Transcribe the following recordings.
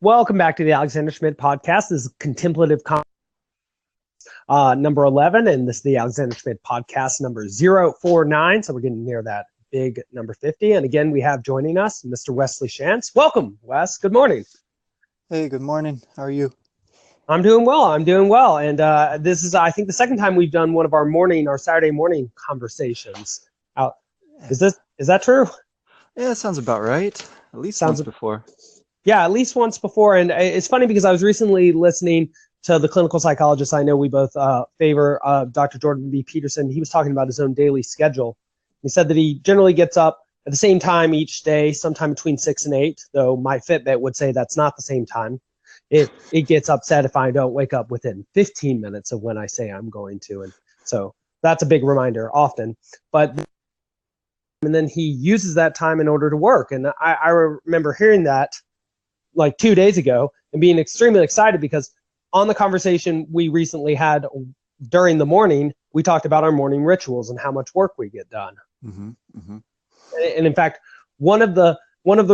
Welcome back to the Alexander Schmidt podcast. This is Contemplative number 11, and this is the Alexander Schmidt podcast number 049. So we're getting near that big number 50. And again, we have joining us Mr. Wesley Schantz. Welcome, Wes. Good morning. Hey, good morning. How are you? I'm doing well. And this is, I think, the second time we've done one of our Saturday morning conversations. Is that true? Yeah, that sounds about right. At least once before. Yeah, at least once before. And it's funny because I was recently listening to the clinical psychologist I know we both favor, Dr. Jordan B. Peterson. He was talking about his own daily schedule. He said that he generally gets up at the same time each day, sometime between 6 and 8, though my Fitbit would say that's not the same time. It gets upset if I don't wake up within 15 minutes of when I say I'm going to. And so that's a big reminder often. And then he uses that time in order to work. And I remember hearing that like 2 days ago and being extremely excited because on the conversation we recently had during the morning, we talked about our morning rituals and how much work we get done. Mm-hmm, mm-hmm. And in fact, one of the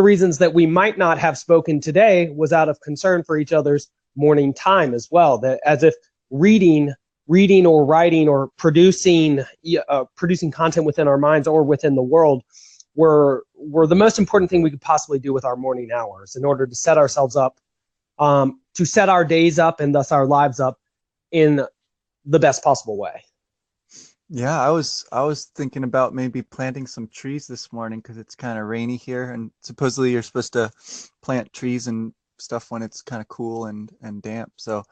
reasons that we might not have spoken today was out of concern for each other's morning time as well, that as if reading or writing or producing content within our minds or within the world were the most important thing we could possibly do with our morning hours in order to set ourselves up, to set our days up and thus our lives up in the best possible way. Yeah, I was thinking about maybe planting some trees this morning because it's kind of rainy here, and supposedly you're supposed to plant trees and stuff when it's kind of cool and damp. So,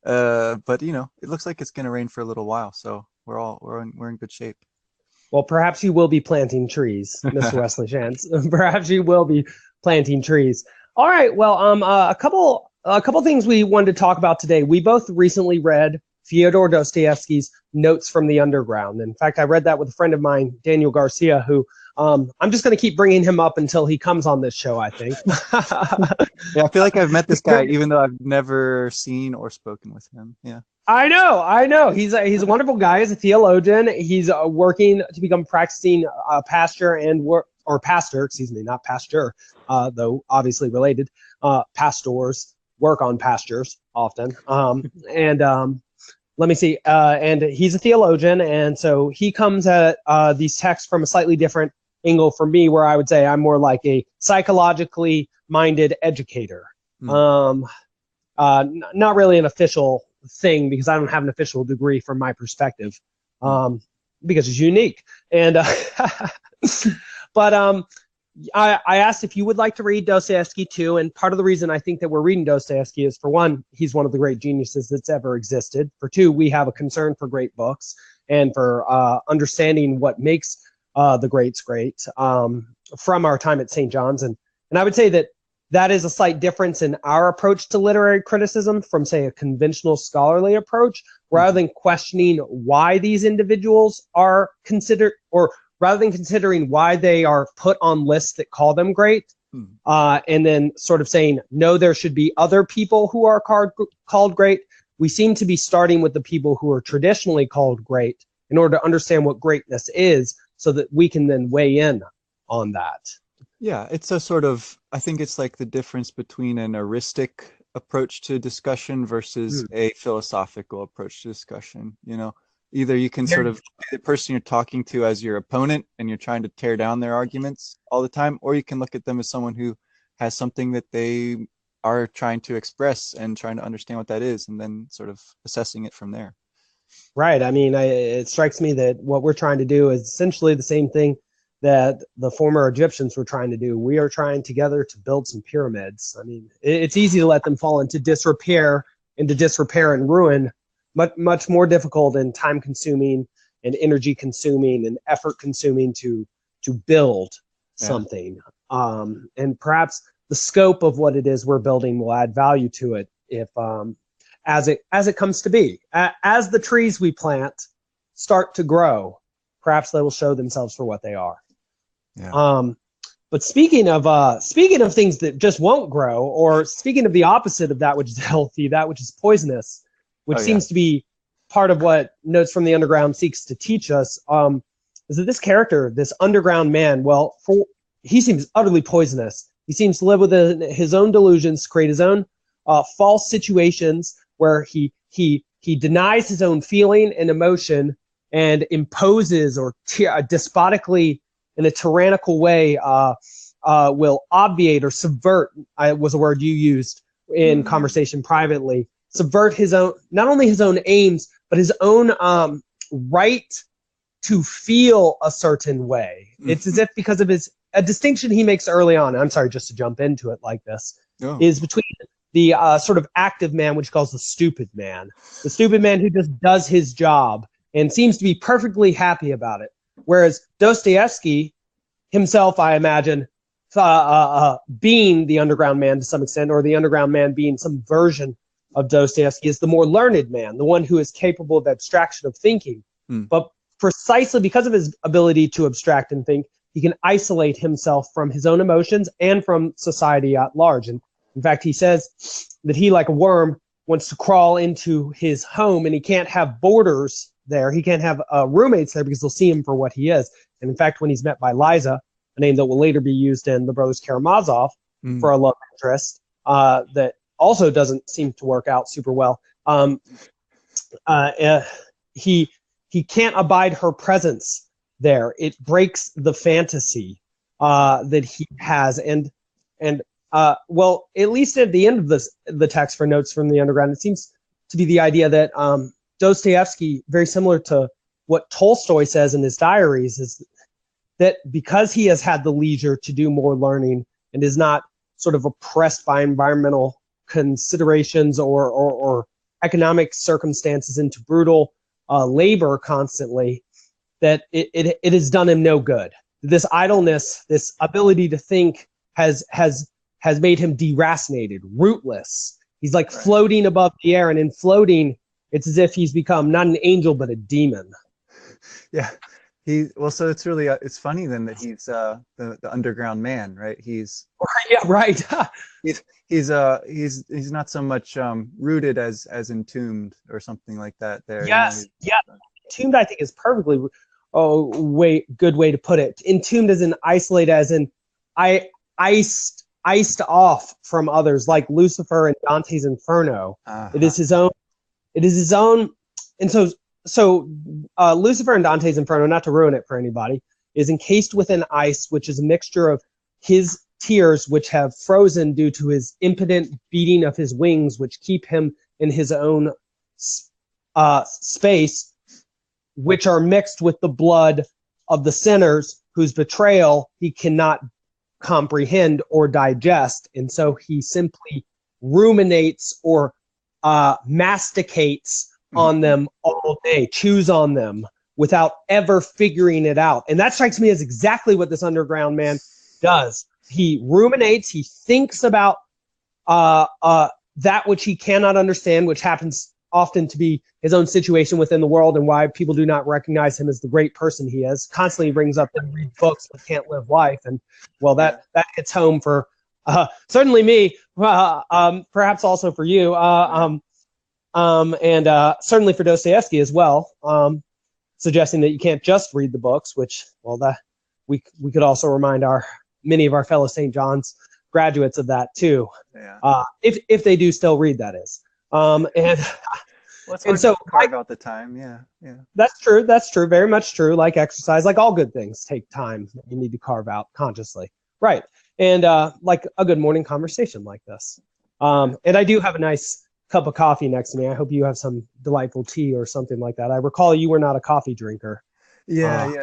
but it looks like it's going to rain for a little while, so we're in good shape. Well, perhaps you will be planting trees, Mr. Wesley Schantz. Perhaps you will be planting trees. All right. Well, a couple things we wanted to talk about today. We both recently read Fyodor Dostoevsky's Notes from the Underground. In fact, I read that with a friend of mine, Daniel Garcia, who I'm just going to keep bringing him up until he comes on this show, I think. Yeah, I feel like I've met this guy, even though I've never seen or spoken with him. Yeah. I know. He's a wonderful guy. He's a theologian. He's working to become practicing pastor, not pasture, though obviously related. Pastors work on pastures often. Let me see. And he's a theologian, and so he comes at these texts from a slightly different angle from me, where I would say I'm more like a psychologically minded educator. Not really an official thing because I don't have an official degree from my perspective, because it's unique. And but I asked if you would like to read Dostoevsky too, and part of the reason I think that we're reading Dostoevsky is, for one, he's one of the great geniuses that's ever existed. For two, we have a concern for great books and for understanding what makes the greats great from our time at St. John's. And I would say that is a slight difference in our approach to literary criticism from, say, a conventional scholarly approach, rather than questioning why these individuals are considered, or rather than considering why they are put on lists that call them great, and then sort of saying, no, there should be other people who are called great. We seem to be starting with the people who are traditionally called great in order to understand what greatness is, so that we can then weigh in on that. Yeah, it's a sort of, I think it's like the difference between an heuristic approach to discussion versus a philosophical approach to discussion. Either you can sort of see the person you're talking to as your opponent and you're trying to tear down their arguments all the time, or you can look at them as someone who has something that they are trying to express and trying to understand what that is, and then sort of assessing it from there. Right. I mean, it strikes me that what we're trying to do is essentially the same thing that the former Egyptians were trying to do. We are trying together to build some pyramids. I mean, it's easy to let them fall into disrepair and ruin. Much more difficult and time consuming and energy consuming and effort consuming to build something. And perhaps the scope of what it is we're building will add value to it if as it comes to be. As the trees we plant start to grow, perhaps they will show themselves for what they are. Yeah. But speaking of things that just won't grow, or speaking of the opposite of that which is healthy, that which is poisonous, which seems to be part of what Notes from the Underground seeks to teach us, is that this character, this underground man, he seems utterly poisonous He seems to live within his own delusions, to create his own false situations where he denies his own feeling and emotion and imposes or despotically, in a tyrannical way, will obviate or subvert, was a word you used in conversation privately, subvert his own, not only his own aims, but his own right to feel a certain way. It's as if because of a distinction he makes early on, I'm sorry, just to jump into it like this, is between the sort of active man, which he calls the stupid man who just does his job and seems to be perfectly happy about it. Whereas Dostoevsky himself, I imagine, being the underground man to some extent, or the underground man being some version of Dostoevsky, is the more learned man, the one who is capable of abstraction of thinking. But precisely because of his ability to abstract and think, he can isolate himself from his own emotions and from society at large. And in fact, he says that he, like a worm, wants to crawl into his home, and he can't have boarders there. He can't have roommates there because they'll see him for what he is. And in fact, when he's met by Liza, a name that will later be used in The Brothers Karamazov for a love interest, that also doesn't seem to work out super well. He can't abide her presence there. It breaks the fantasy that he has. And well, at least at the end of the text for Notes from the Underground, it seems to be the idea that Dostoevsky, very similar to what Tolstoy says in his diaries, is that because he has had the leisure to do more learning and is not sort of oppressed by environmental considerations or economic circumstances into brutal labor constantly, that it has done him no good. This idleness, this ability to think has made him deracinated, rootless. He's like floating above the air, and in floating, it's as if he's become not an angel but a demon. Yeah. So it's really it's funny then that he's the underground man, right? He's he's not so much rooted as entombed or something like that there. Yes, entombed, I think, is perfectly good way to put it. Entombed as in isolated, as in iced off from others, like Lucifer in Dante's Inferno. It is his own. And so Lucifer in Dante's Inferno, not to ruin it for anybody, is encased within ice, which is a mixture of his tears, which have frozen due to his impotent beating of his wings, which keep him in his own space, which are mixed with the blood of the sinners whose betrayal he cannot comprehend or digest. And so he simply ruminates or masticates on them all day, chews on them without ever figuring it out. And that strikes me as exactly what this underground man does. He ruminates, he thinks about that which he cannot understand, which happens often to be his own situation within the world and why people do not recognize him as the great person he is. Constantly brings up that read books but can't live life. And well, that hits home for certainly me, perhaps also for you, and certainly for Dostoevsky as well, suggesting that you can't just read the books, which, well, that we could also remind many of our fellow St. John's graduates of that too. Yeah. If they do still read, that is. And well, and so carve out the time. Yeah. That's true. Very much true. Like exercise, like all good things, take time. You need to carve out consciously. Right. And like a good morning conversation like this. And I do have a nice cup of coffee next to me. I hope you have some delightful tea or something like that. I recall you were not a coffee drinker. Yeah.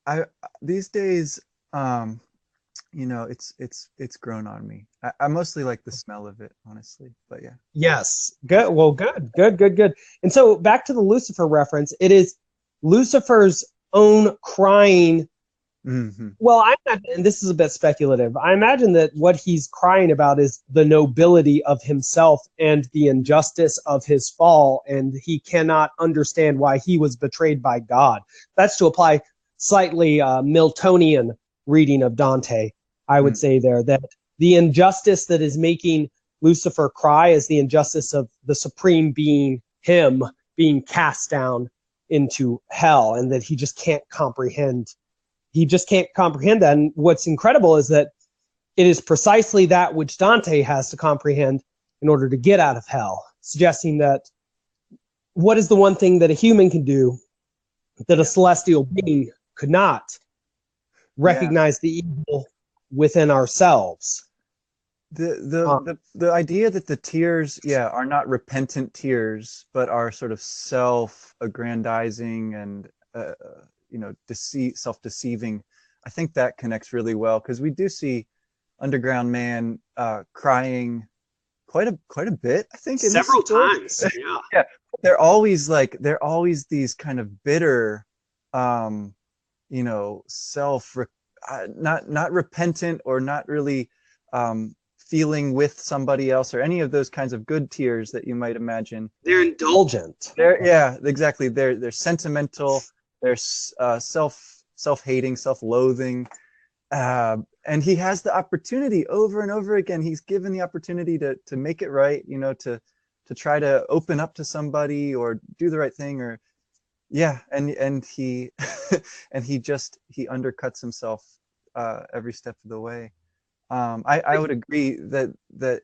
I these days, it's grown on me. I mostly like the smell of it, honestly, but yeah. Yes. Good. Well, good. And so back to the Lucifer reference, it is Lucifer's own crying. Mm-hmm. Well, and this is a bit speculative. I imagine that what he's crying about is the nobility of himself and the injustice of his fall, and he cannot understand why he was betrayed by God. That's to apply slightly Miltonian reading of Dante, I would say there, that the injustice that is making Lucifer cry is the injustice of the supreme being, him, being cast down into hell, and that he just can't comprehend. He just can't comprehend that. And what's incredible is that it is precisely that which Dante has to comprehend in order to get out of hell, suggesting that what is the one thing that a human can do that a celestial being could not? Recognize the evil within ourselves. The idea that the tears, are not repentant tears, but are sort of self-aggrandizing and self-deceiving. I think that connects really well, because we do see Underground Man crying quite a bit, I think, in several times. Yeah, they're always these kind of bitter, not repentant, or not really feeling with somebody else, or any of those kinds of good tears that you might imagine. They're indulgent. Exactly. They're sentimental. They're self-hating, self-loathing. And he has the opportunity over and over again. He's given the opportunity to make it right, to try to open up to somebody or do the right thing, and he and he undercuts himself every step of the way. I would agree that the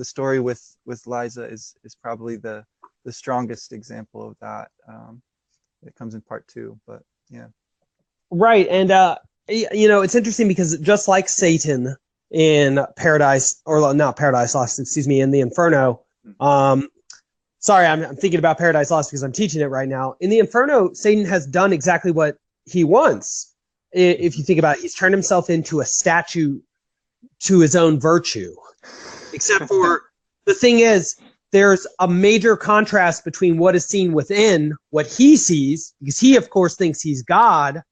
story with Liza is probably the strongest example of that. It comes in part 2, but yeah. Right, and it's interesting because just like Satan in Paradise, or not Paradise Lost, excuse me, in the Inferno. Sorry, I'm thinking about Paradise Lost because I'm teaching it right now. In the Inferno, Satan has done exactly what he wants. If you think about it, he's turned himself into a statue to his own virtue. Except for, the thing is, there's a major contrast between what is seen within, what he sees, because he, of course, thinks he's God,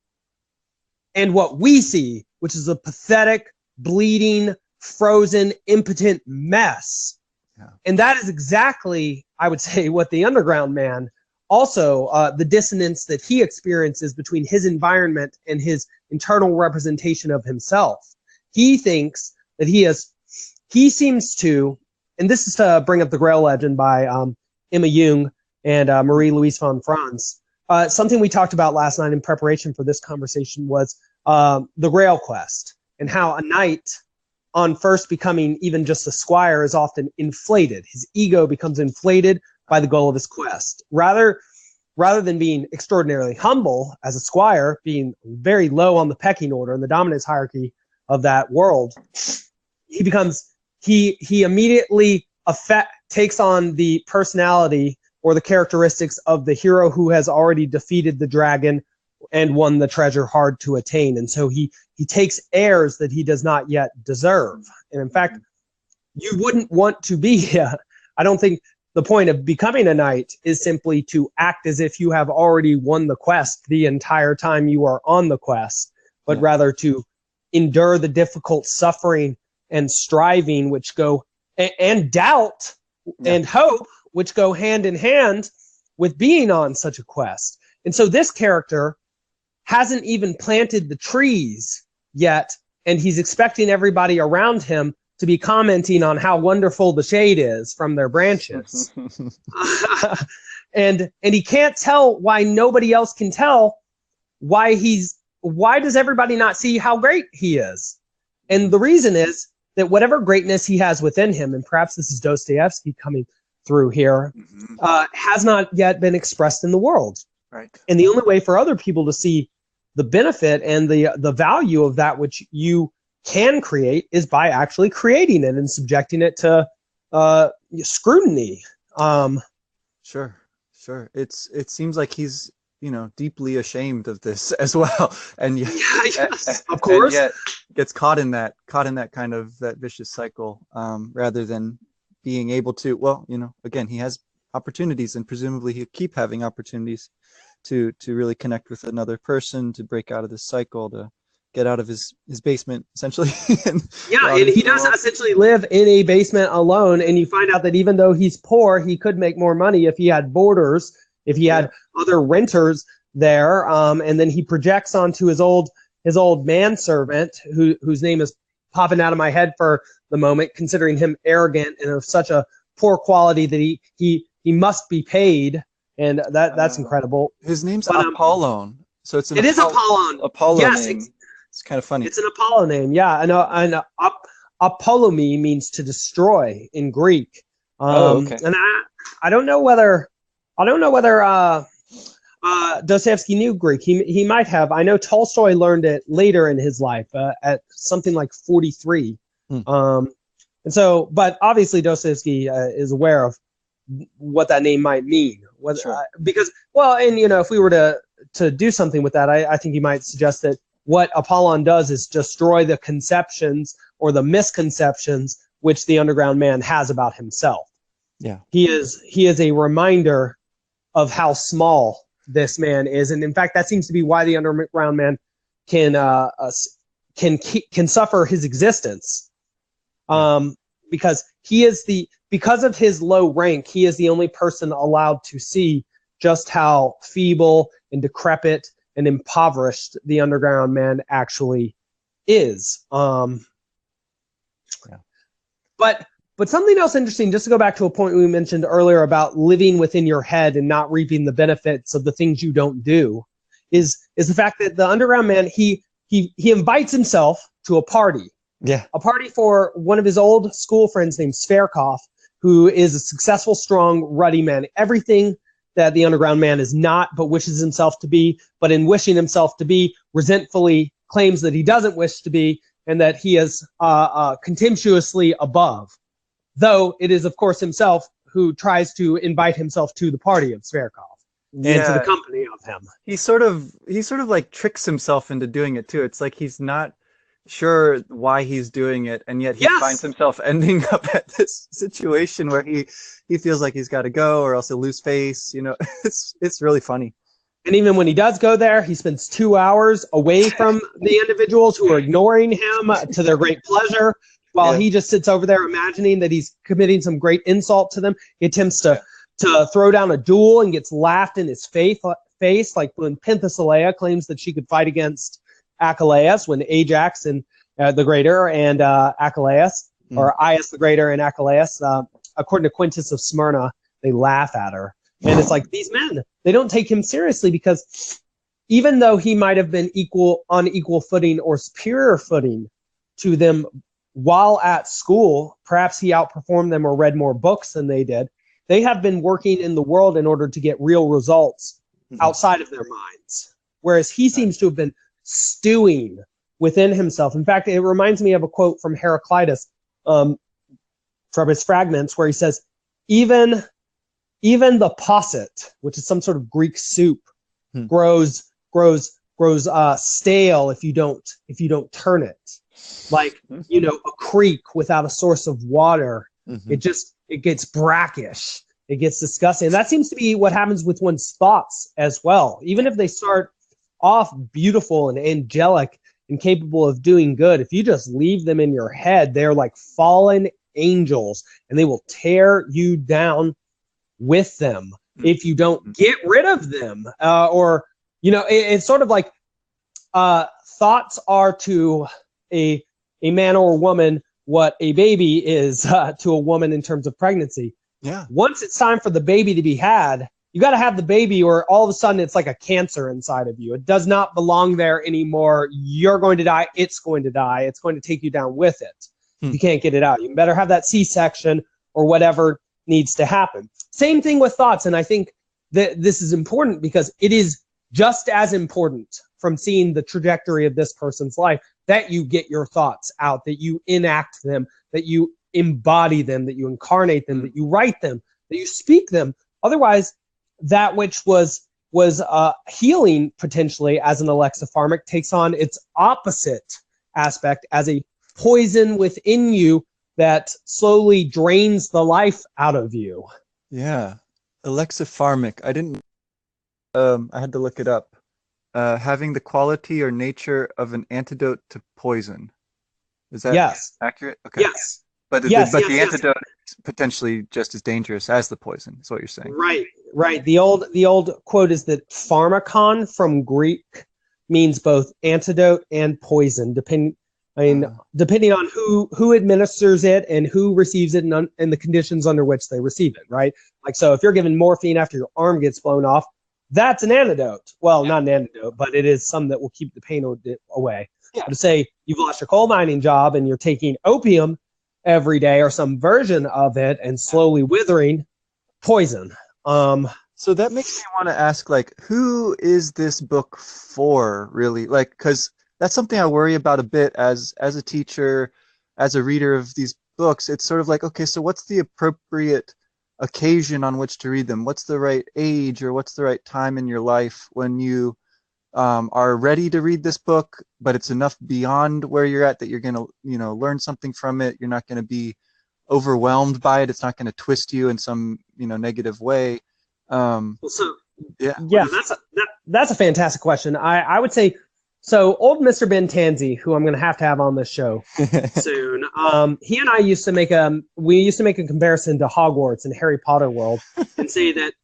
and what we see, which is a pathetic, bleeding, frozen, impotent mess. Yeah. And that is exactly, I would say, what the Underground Man, also the dissonance that he experiences between his environment and his internal representation of himself. He thinks that he seems to, and this is to bring up The Grail Legend by Emma Jung and Marie-Louise von Franz. Something we talked about last night in preparation for this conversation was the Grail Quest, and how a knight, on first becoming even just a squire, is often inflated. His ego becomes inflated by the goal of his quest. Rather than being extraordinarily humble as a squire, being very low on the pecking order in the dominance hierarchy of that world, he immediately takes on the personality or the characteristics of the hero who has already defeated the dragon and won the treasure hard to attain. And so he takes airs that he does not yet deserve. And in fact, you wouldn't want to be, I don't think the point of becoming a knight is simply to act as if you have already won the quest the entire time you are on the quest, but rather to endure the difficult suffering and striving which go, and doubt and hope, which go hand in hand with being on such a quest. And so this character hasn't even planted the trees yet, and he's expecting everybody around him to be commenting on how wonderful the shade is from their branches. And he can't tell why nobody else can tell why does everybody not see how great he is? And the reason is that whatever greatness he has within him, and perhaps this is Dostoevsky coming through here, has not yet been expressed in the world. Right. And the only way for other people to see the benefit and the value of that which you can create is by actually creating it and subjecting it to scrutiny. Sure. It seems like he's deeply ashamed of this as well, and yet, yes, of course, and yet gets caught in that kind of that vicious cycle, rather than being able to. Well, again, he has opportunities, and presumably he'll keep having opportunities to really connect with another person, to break out of this cycle, to get out of his basement, essentially. And he does essentially live in a basement alone, and you find out that even though he's poor, he could make more money if he had boarders, if he had other renters there, and then he projects onto his old manservant, whose name is popping out of my head for the moment, considering him arrogant and of such a poor quality that he must be paid, and that's incredible. His name's Apollon, so it is Apollon. Apollon. Yes, name. It's kind of funny. It's an Apollo name, yeah. And Apollomy means to destroy in Greek. Okay. And I don't know whether Dostoevsky knew Greek. He might have. I know Tolstoy learned it later in his life, at something like 43. And so, but obviously Dostoevsky is aware of what that name might mean. Sure. Because, well, and if we were to do something with that, I think he might suggest that what Apollon does is destroy the conceptions or the misconceptions which the underground man has about himself. Yeah. He is a reminder of how small this man is, and in fact, that seems to be why the underground man can suffer his existence. Because because of his low rank, he is the only person allowed to see just how feeble and decrepit and impoverished the underground man actually is. But something else interesting, just to go back to a point we mentioned earlier about living within your head and not reaping the benefits of the things you don't do, is the fact that the underground man, he invites himself to a party. Yeah. A party for one of his old school friends named Sverkov, who is a successful, strong, ruddy man. Everything that the underground man is not, but wishes himself to be, but in wishing himself to be, resentfully claims that he doesn't wish to be, and that he is contemptuously above. Though it is, of course, himself who tries to invite himself to the party of Sverkov and to the company of him. He sort of like tricks himself into doing it too. It's like he's not sure why he's doing it, and yet he finds himself ending up at this situation where he feels like he's got to go or else he'll lose face. It's really funny. And even when he does go there, he spends 2 hours away from the individuals who are ignoring him to their great pleasure, while he just sits over there imagining that he's committing some great insult to them. He attempts to throw down a duel and gets laughed in his face, like when Penthesilea claims that she could fight against Achilles, when Ajax and the Greater and Achilles, or Aias the Greater and Achilles, according to Quintus of Smyrna, they laugh at her. And it's like, these men, they don't take him seriously, because even though he might have been on equal footing or superior footing to them while at school, perhaps he outperformed them or read more books than they did, they have been working in the world in order to get real results outside of their minds. Whereas he seems to have been stewing within himself. In fact, it reminds me of a quote from Heraclitus, from his fragments, where he says, even the posset, which is some sort of Greek soup, grows stale if you don't turn it. Like, a creek without a source of water, it gets brackish, it gets disgusting. And that seems to be what happens with one's thoughts as well. Even if they start off beautiful and angelic and capable of doing good, if you just leave them in your head, they're like fallen angels, and they will tear you down with them if you don't get rid of them. It's sort of like thoughts are to a man or a woman what a baby is to a woman in terms of pregnancy. Yeah. Once it's time for the baby to be had, you got to have the baby, or all of a sudden it's like a cancer inside of you. It does not belong there anymore. You're going to die. It's going to die. It's going to take you down with it. You can't get it out. You better have that C-section or whatever needs to happen. Same thing with thoughts. And I think that this is important, because it is just as important from seeing the trajectory of this person's life that you get your thoughts out, that you enact them, that you embody them, that you incarnate them, that you write them, that you speak them. Otherwise, that which was healing potentially as an alexipharmac takes on its opposite aspect as a poison within you that slowly drains the life out of you. Yeah. Alexipharmac. I had to look it up. Having the quality or nature of an antidote to poison. Is that accurate? Okay. Yes. But the antidote is potentially just as dangerous as the poison, is what you're saying. Right. The old quote is that pharmakon from Greek means both antidote and poison, depending on who administers it and who receives it, and the conditions under which they receive it, right? Like, so if you're given morphine after your arm gets blown off, that's an antidote. Well, not an antidote, but it is some that will keep the pain away. Yeah. To say you've lost your coal mining job and you're taking opium every day or some version of it and slowly withering, poison. So that makes me want to ask, like, who is this book for, really? Like, because that's something I worry about a bit as a teacher, as a reader of these books. It's sort of like, okay, so what's the appropriate occasion on which to read them? What's the right age, or what's the right time in your life when you are ready to read this book, but it's enough beyond where you're at that you're going to, learn something from it. You're not going to be overwhelmed by it. It's not going to twist you in some, negative way. So Yeah, that's a fantastic question. I would say, so old Mr. Ben Tanzi, who I'm going to have on this show soon. He and I used to make a comparison to Hogwarts and Harry Potter world, and say that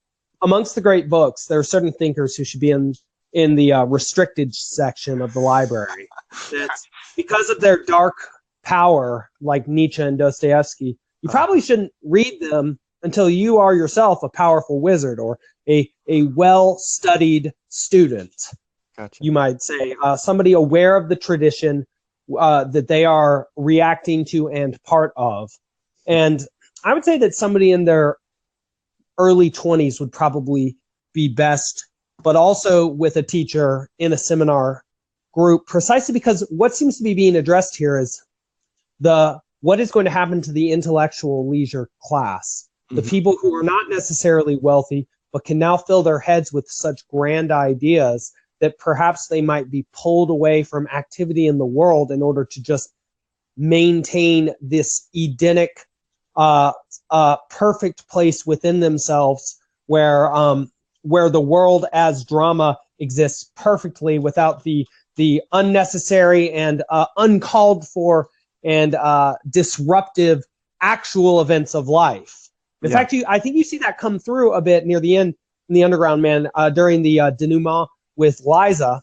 amongst the great books, there are certain thinkers who should be in the restricted section of the library. That's because of their dark power, like Nietzsche and Dostoevsky. You probably shouldn't read them until you are yourself a powerful wizard or a well-studied student. Gotcha. You might say, somebody aware of the tradition that they are reacting to and part of. And I would say that somebody in their early 20s would probably be best, but also with a teacher in a seminar group, precisely because what seems to be being addressed here is what is going to happen to the intellectual leisure class, the people who are not necessarily wealthy, but can now fill their heads with such grand ideas that perhaps they might be pulled away from activity in the world in order to just maintain this Edenic, perfect place within themselves where the world as drama exists perfectly without the unnecessary and uncalled for and disruptive actual events of life. In fact, I think you see that come through a bit near the end in The Underground Man during the denouement with Liza.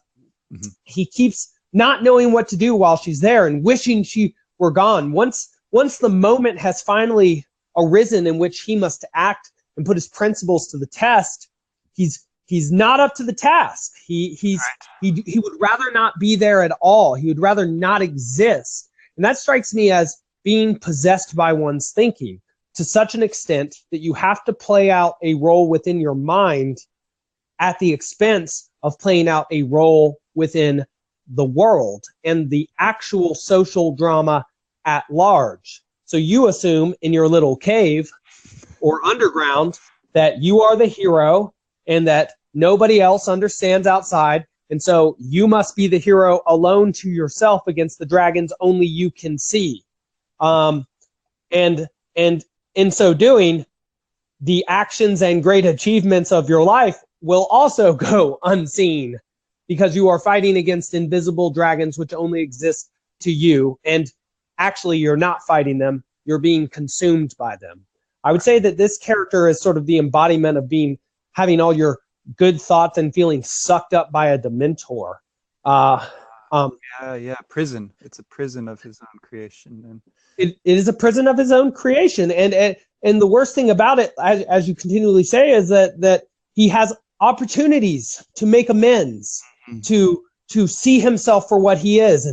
He keeps not knowing what to do while she's there and wishing she were gone. Once the moment has finally arisen in which he must act and put his principles to the test, he's not up to the task. He would rather not be there at all. He would rather not exist. And that strikes me as being possessed by one's thinking to such an extent that you have to play out a role within your mind at the expense of playing out a role within the world and the actual social drama at large. So you assume in your little cave or underground that you are the hero and that nobody else understands outside. And so you must be the hero alone to yourself against the dragons only you can see. And in so doing, the actions and great achievements of your life will also go unseen because you are fighting against invisible dragons which only exist to you. And actually, you're not fighting them. You're being consumed by them. I would say that this character is sort of the embodiment of having all your good thoughts and feelings sucked up by a dementor. Prison. It's a prison of his own creation. And it is a prison of his own creation. And the worst thing about it, as you continually say, is that he has opportunities to make amends, to see himself for what he is.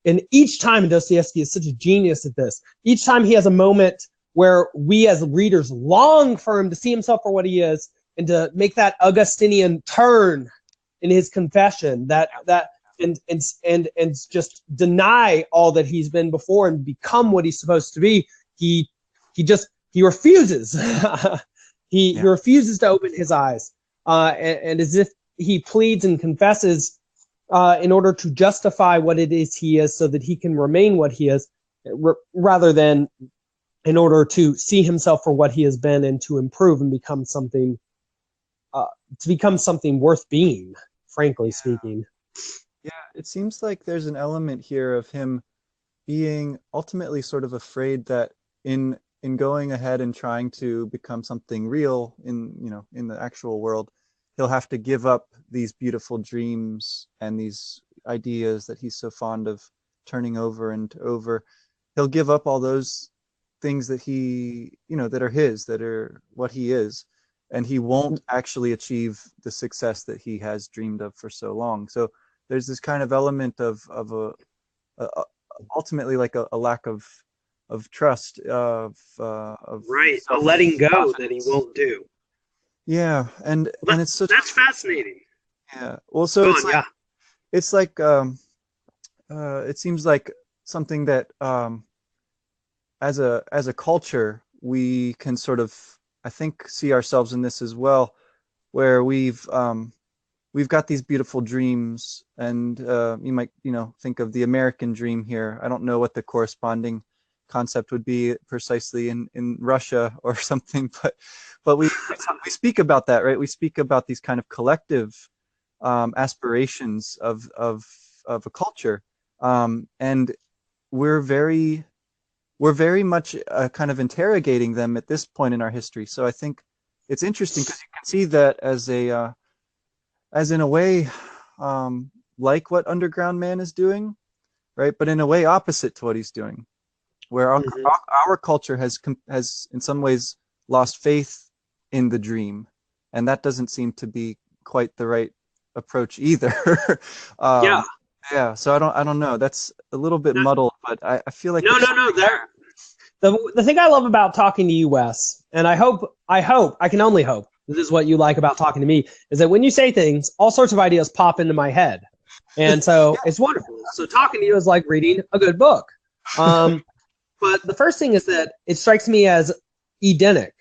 And each time, Dostoevsky is such a genius at this, each time he has a moment where we as readers long for him to see himself for what he is and to make that Augustinian turn in his confession, and just deny all that he's been before and become what he's supposed to be. He refuses. He refuses to open his eyes, and as if he pleads and confesses in order to justify what it is he is, so that he can remain what he is, rather than in order to see himself for what he has been and to improve and become something worth being, frankly speaking. Yeah, it seems like there's an element here of him being ultimately sort of afraid that in going ahead and trying to become something real in the actual world, he'll have to give up these beautiful dreams and these ideas that he's so fond of turning over and over. He'll give up all those things that that are his, that are what he is, and he won't actually achieve the success that he has dreamed of for so long. So there's this kind of element of ultimately like a lack of trust, of right, a letting go that he won't do. Yeah, and it's such, that's fascinating. yeah. Well, so Go it's on, like, yeah. it's like it seems like something that as a culture we can sort of, I think, see ourselves in this as well, where we've got these beautiful dreams, and you might, think of the American dream here. I don't know what the corresponding concept would be precisely in Russia or something, but we speak about that, right? We speak about these kind of collective aspirations of a culture, and we're very much kind of interrogating them at this point in our history. So I think it's interesting because you can see that as in a way, like what Underground Man is doing, right? But in a way opposite to what he's doing, where our culture has in some ways lost faith in the dream, and that doesn't seem to be quite the right approach either. Yeah. Yeah. So I don't know. That's a little bit muddled, but I feel like no. There. The thing I love about talking to you, Wes, and I can only hope this is what you like about talking to me, is that when you say things, all sorts of ideas pop into my head. And so it's wonderful. So talking to you is like reading a good book. But the first thing is that it strikes me as Edenic.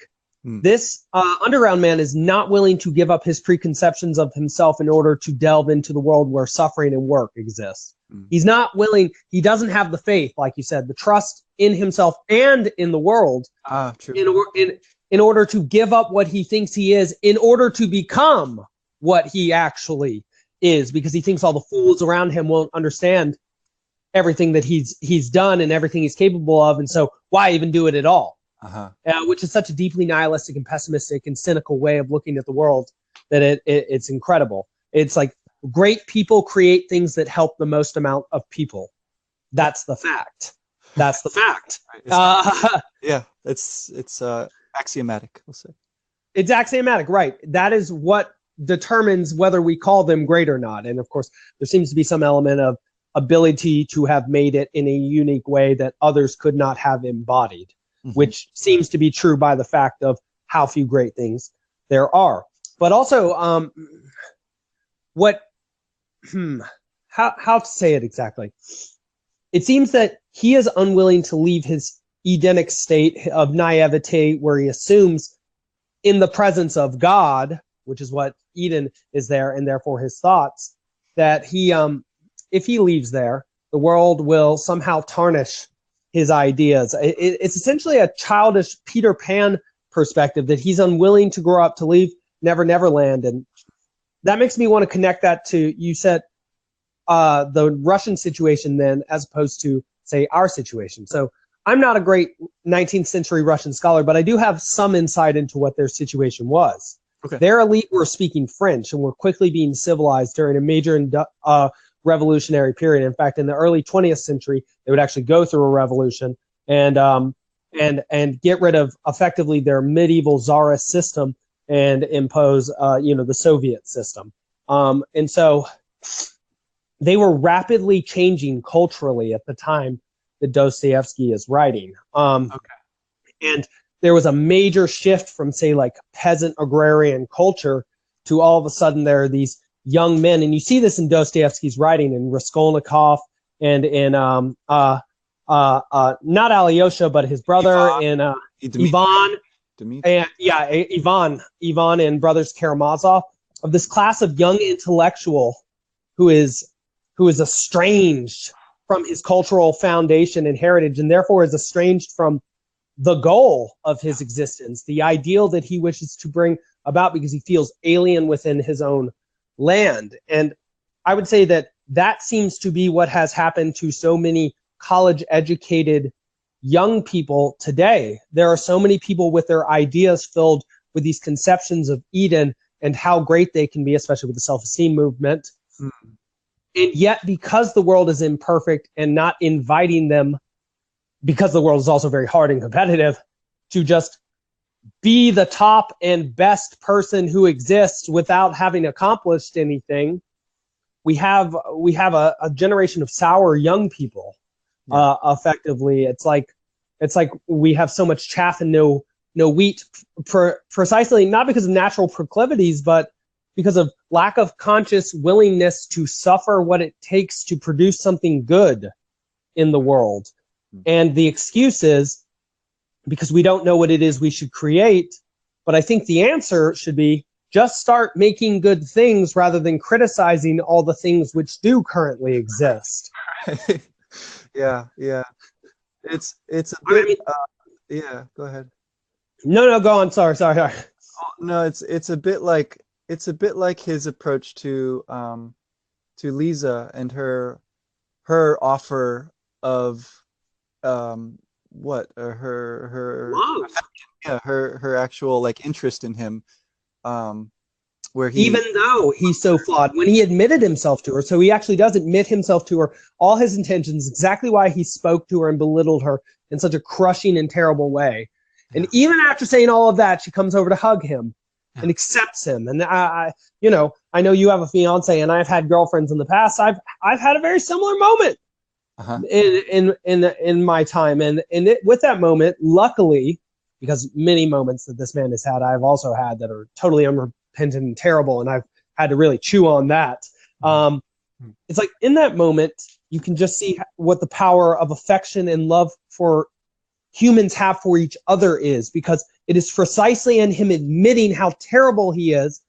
This Underground Man is not willing to give up his preconceptions of himself in order to delve into the world where suffering and work exists. He's not willing. He doesn't have the faith, like you said, the trust in himself and in the world. True. In order to give up what he thinks he is, in order to become what he actually is, because he thinks all the fools around him won't understand everything that he's done and everything he's capable of, and so why even do it at all? Which is such a deeply nihilistic and pessimistic and cynical way of looking at the world that it's incredible. It's like great people create things that help the most amount of people. That's the fact. That's the fact. Yeah, it's axiomatic, we'll say. It's axiomatic, right? That is what determines whether we call them great or not. And of course, there seems to be some element of ability to have made it in a unique way that others could not have embodied, which seems to be true by the fact of how few great things there are. But also, how to say it exactly? It seems that he is unwilling to leave his Edenic state of naivete, where he assumes in the presence of God, which is what Eden is there, and therefore his thoughts, that he, if he leaves there, the world will somehow tarnish his ideas. It's essentially a childish Peter Pan perspective that he's unwilling to grow up to leave Neverland. And that makes me want to connect that to, you said, the Russian situation then, as opposed to, say, our situation. So I'm not a great 19th century Russian scholar, but I do have some insight into what their situation was. Okay. Their elite were speaking French and were quickly being civilized during a major revolutionary period. In fact, in the early 20th century, they would actually go through a revolution and get rid of effectively their medieval czarist system and impose, the Soviet system. And so they were rapidly changing culturally at the time that Dostoevsky is writing. And there was a major shift from, say, like peasant agrarian culture to all of a sudden there are these young men. And you see this in Dostoevsky's writing, in Raskolnikov and in not Alyosha, but his brother, Ivan. Ivan and Brothers Karamazov, of this class of young intellectual who is estranged from his cultural foundation and heritage, and therefore is estranged from the goal of his existence, the ideal that he wishes to bring about, because he feels alien within his own land. And I would say that seems to be what has happened to so many college-educated young people today. There are so many people with their ideas filled with these conceptions of Eden and how great they can be, especially with the self-esteem movement. And yet, because the world is imperfect and not inviting them, because the world is also very hard and competitive, to just be the top and best person who exists without having accomplished anything, we have a generation of sour young people. Effectively, it's like we have so much chaff and no wheat, precisely not because of natural proclivities, but because of lack of conscious willingness to suffer what it takes to produce something good in the world. And the excuse is because we don't know what it is we should create. But I think the answer should be just start making good things rather than criticizing all the things which do currently exist. Yeah. It's a bit. Yeah, go ahead. No, go on. Sorry. Oh, no, it's a bit like his approach to Lisa and her offer of her love. Yeah, her actual like interest in him, where even though he's so flawed, when he admitted himself to her, so he actually does admit himself to her, all his intentions, exactly why he spoke to her and belittled her in such a crushing and terrible way. And even after saying all of that, she comes over to hug him and accepts him. And I know you have a fiance, and I've had girlfriends in the past. I've had a very similar moment in my time, and with that moment, luckily, because many moments that this man has had, I've also had that are totally unrepentant and terrible, and I've had to really chew on that. It's like in that moment, you can just see what the power of affection and love for humans have for each other is, because it is precisely in him admitting how terrible he is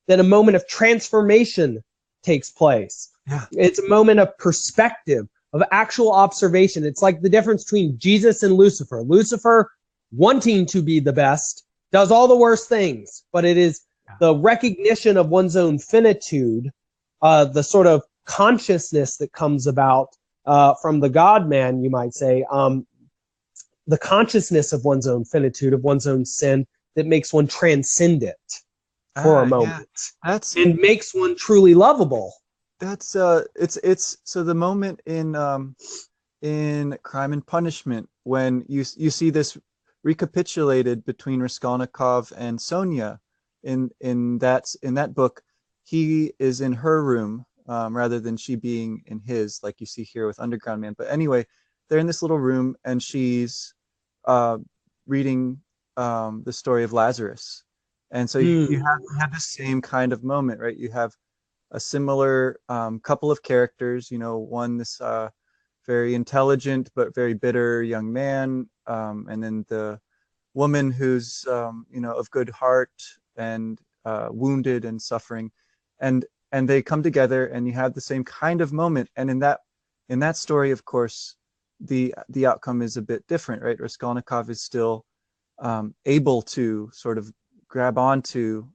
that a moment of transformation takes place. Yeah. It's a moment of perspective, of actual observation. It's like the difference between Jesus and Lucifer. Lucifer, wanting to be the best, does all the worst things, but it is the recognition of one's own finitude, the sort of consciousness that comes about from the God-man, you might say, the consciousness of one's own finitude, of one's own sin, that makes one transcend it for a moment. And makes one truly lovable. That's it's so the moment in Crime and Punishment, when you see this recapitulated between Raskolnikov and Sonia in that book. He is in her room rather than she being in his, like you see here with Underground Man. But anyway, they're in this little room, and she's reading the story of Lazarus. And so you have the same kind of moment, right? You have a similar couple of characters, one this very intelligent but very bitter young man, and then the woman who's of good heart and wounded and suffering, and they come together, and you have the same kind of moment. And in that story, of course, the outcome is a bit different, right? Raskolnikov is still able to sort of grab onto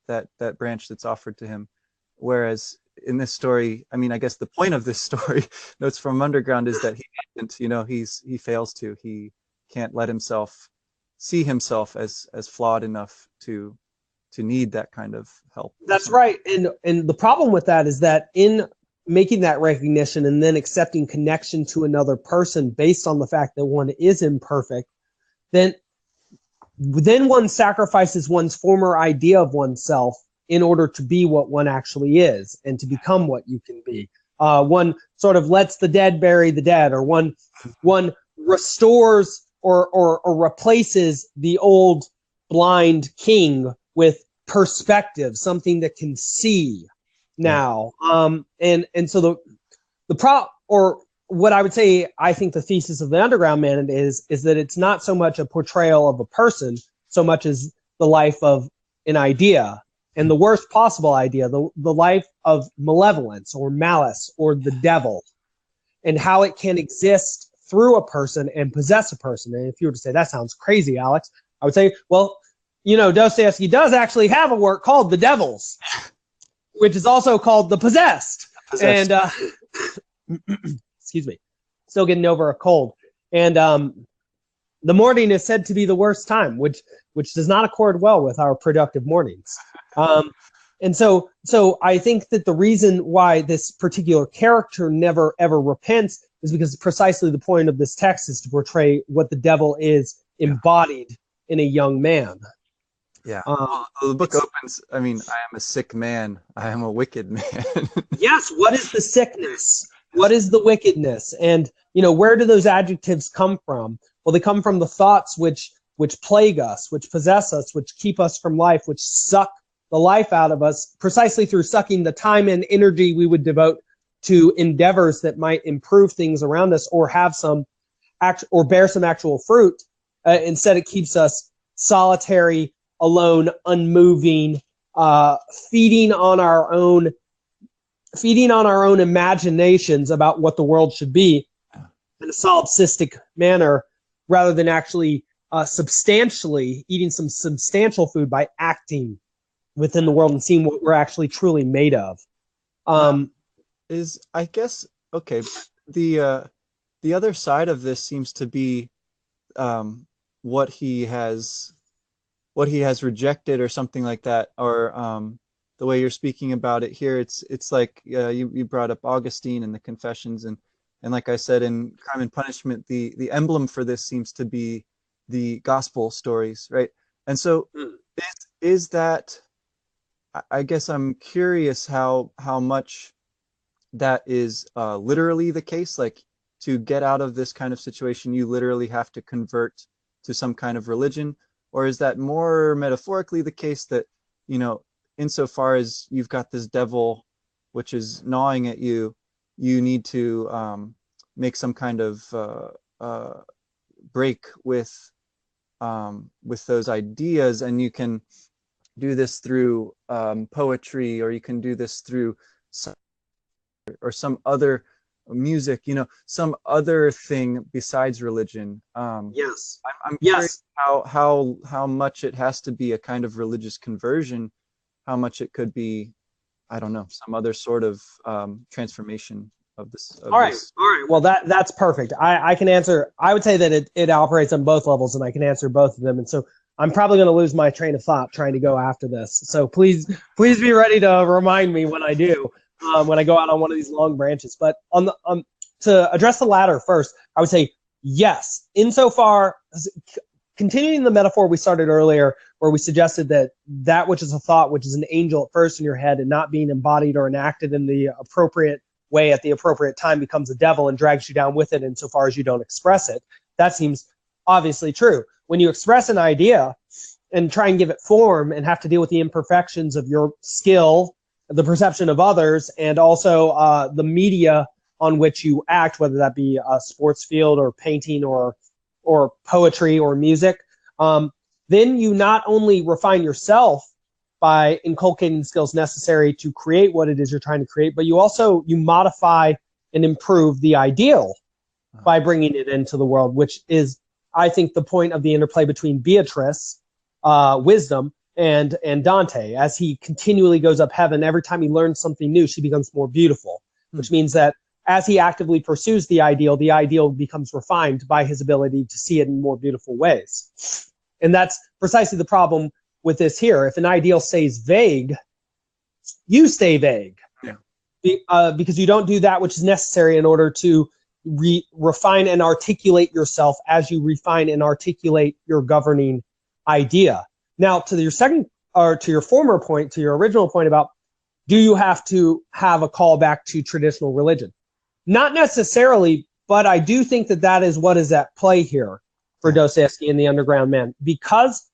that branch that's offered to him, whereas in this story, I mean, I guess the point of this story, Notes from Underground, is that he doesn't, he fails to. He can't let himself see himself as flawed enough to need that kind of help. That's right. And the problem with that is that in making that recognition and then accepting connection to another person based on the fact that one is imperfect, then one sacrifices one's former idea of oneself in order to be what one actually is and to become what you can be. One sort of lets the dead bury the dead, or one restores or replaces the old blind king with perspective, something that can see now. And so or what I would say, I think the thesis of the Underground Man is that it's not so much a portrayal of a person, so much as the life of an idea, and the worst possible idea, the life of malevolence or malice or the devil, and how it can exist through a person and possess a person. And if you were to say, that sounds crazy, Alex, I would say, well, Dostoevsky does actually have a work called The Devils, which is also called The Possessed. And excuse me, still getting over a cold. And the morning is said to be the worst time, which does not accord well with our productive mornings. And so I think that the reason why this particular character never ever repents is because precisely the point of this text is to portray what the devil is embodied in a young man. Yeah. Well, the book opens, I mean, I am a sick man. I am a wicked man. Yes. What is the sickness? What is the wickedness? And, where do those adjectives come from? Well, they come from the thoughts which plague us, which possess us, which keep us from life, which suck the life out of us precisely through sucking the time and energy we would devote to endeavors that might improve things around us or have some or bear some actual fruit. Instead, it keeps us solitary, alone, unmoving, feeding on our own imaginations about what the world should be in a solipsistic manner, rather than actually substantially eating some substantial food by acting within the world and seeing what we're actually truly made of. I guess, okay, the other side of this seems to be what he has rejected or something like that, or the way you're speaking about it here. It's like you brought up Augustine and the Confessions, and like I said in Crime and Punishment, the emblem for this seems to be the gospel stories, right? And so is that, I guess I'm curious how much that is literally the case. Like, to get out of this kind of situation, you literally have to convert to some kind of religion, or is that more metaphorically the case that, insofar as you've got this devil which is gnawing at you, you need to make some kind of break with those ideas, and you can do this through poetry, or you can do this through some other music, some other thing besides religion. Yes. I'm curious how much it has to be a kind of religious conversion, how much it could be, I don't know, some other sort of transformation of this. All right. Well, that's perfect. I can answer. I would say that it operates on both levels, and I can answer both of them. And so I'm probably going to lose my train of thought trying to go after this. So please be ready to remind me when I do, when I go out on one of these long branches. But to address the latter first, I would say yes. Insofar as continuing the metaphor we started earlier, where we suggested that which is a thought, which is an angel at first in your head and not being embodied or enacted in the appropriate way at the appropriate time, becomes a devil and drags you down with it insofar as you don't express it. That seems obviously true. When you express an idea and try and give it form and have to deal with the imperfections of your skill, the perception of others, and also the media on which you act, whether that be a sports field or painting or poetry or music, then you not only refine yourself by inculcating the skills necessary to create what it is you're trying to create, but you modify and improve the ideal by bringing it into the world, which is, I think, the point of the interplay between Beatrice, wisdom, and Dante. As he continually goes up heaven, every time he learns something new, she becomes more beautiful, which means that as he actively pursues the ideal becomes refined by his ability to see it in more beautiful ways. And that's precisely the problem with this here. If an ideal stays vague, you stay vague. Yeah. Because you don't do that which is necessary in order to refine and articulate yourself as you refine and articulate your governing idea. Now, to your former point, to your original point about, do you have to have a callback to traditional religion? Not necessarily, but I do think that is what is at play here for Dostoevsky and the Underground Man, because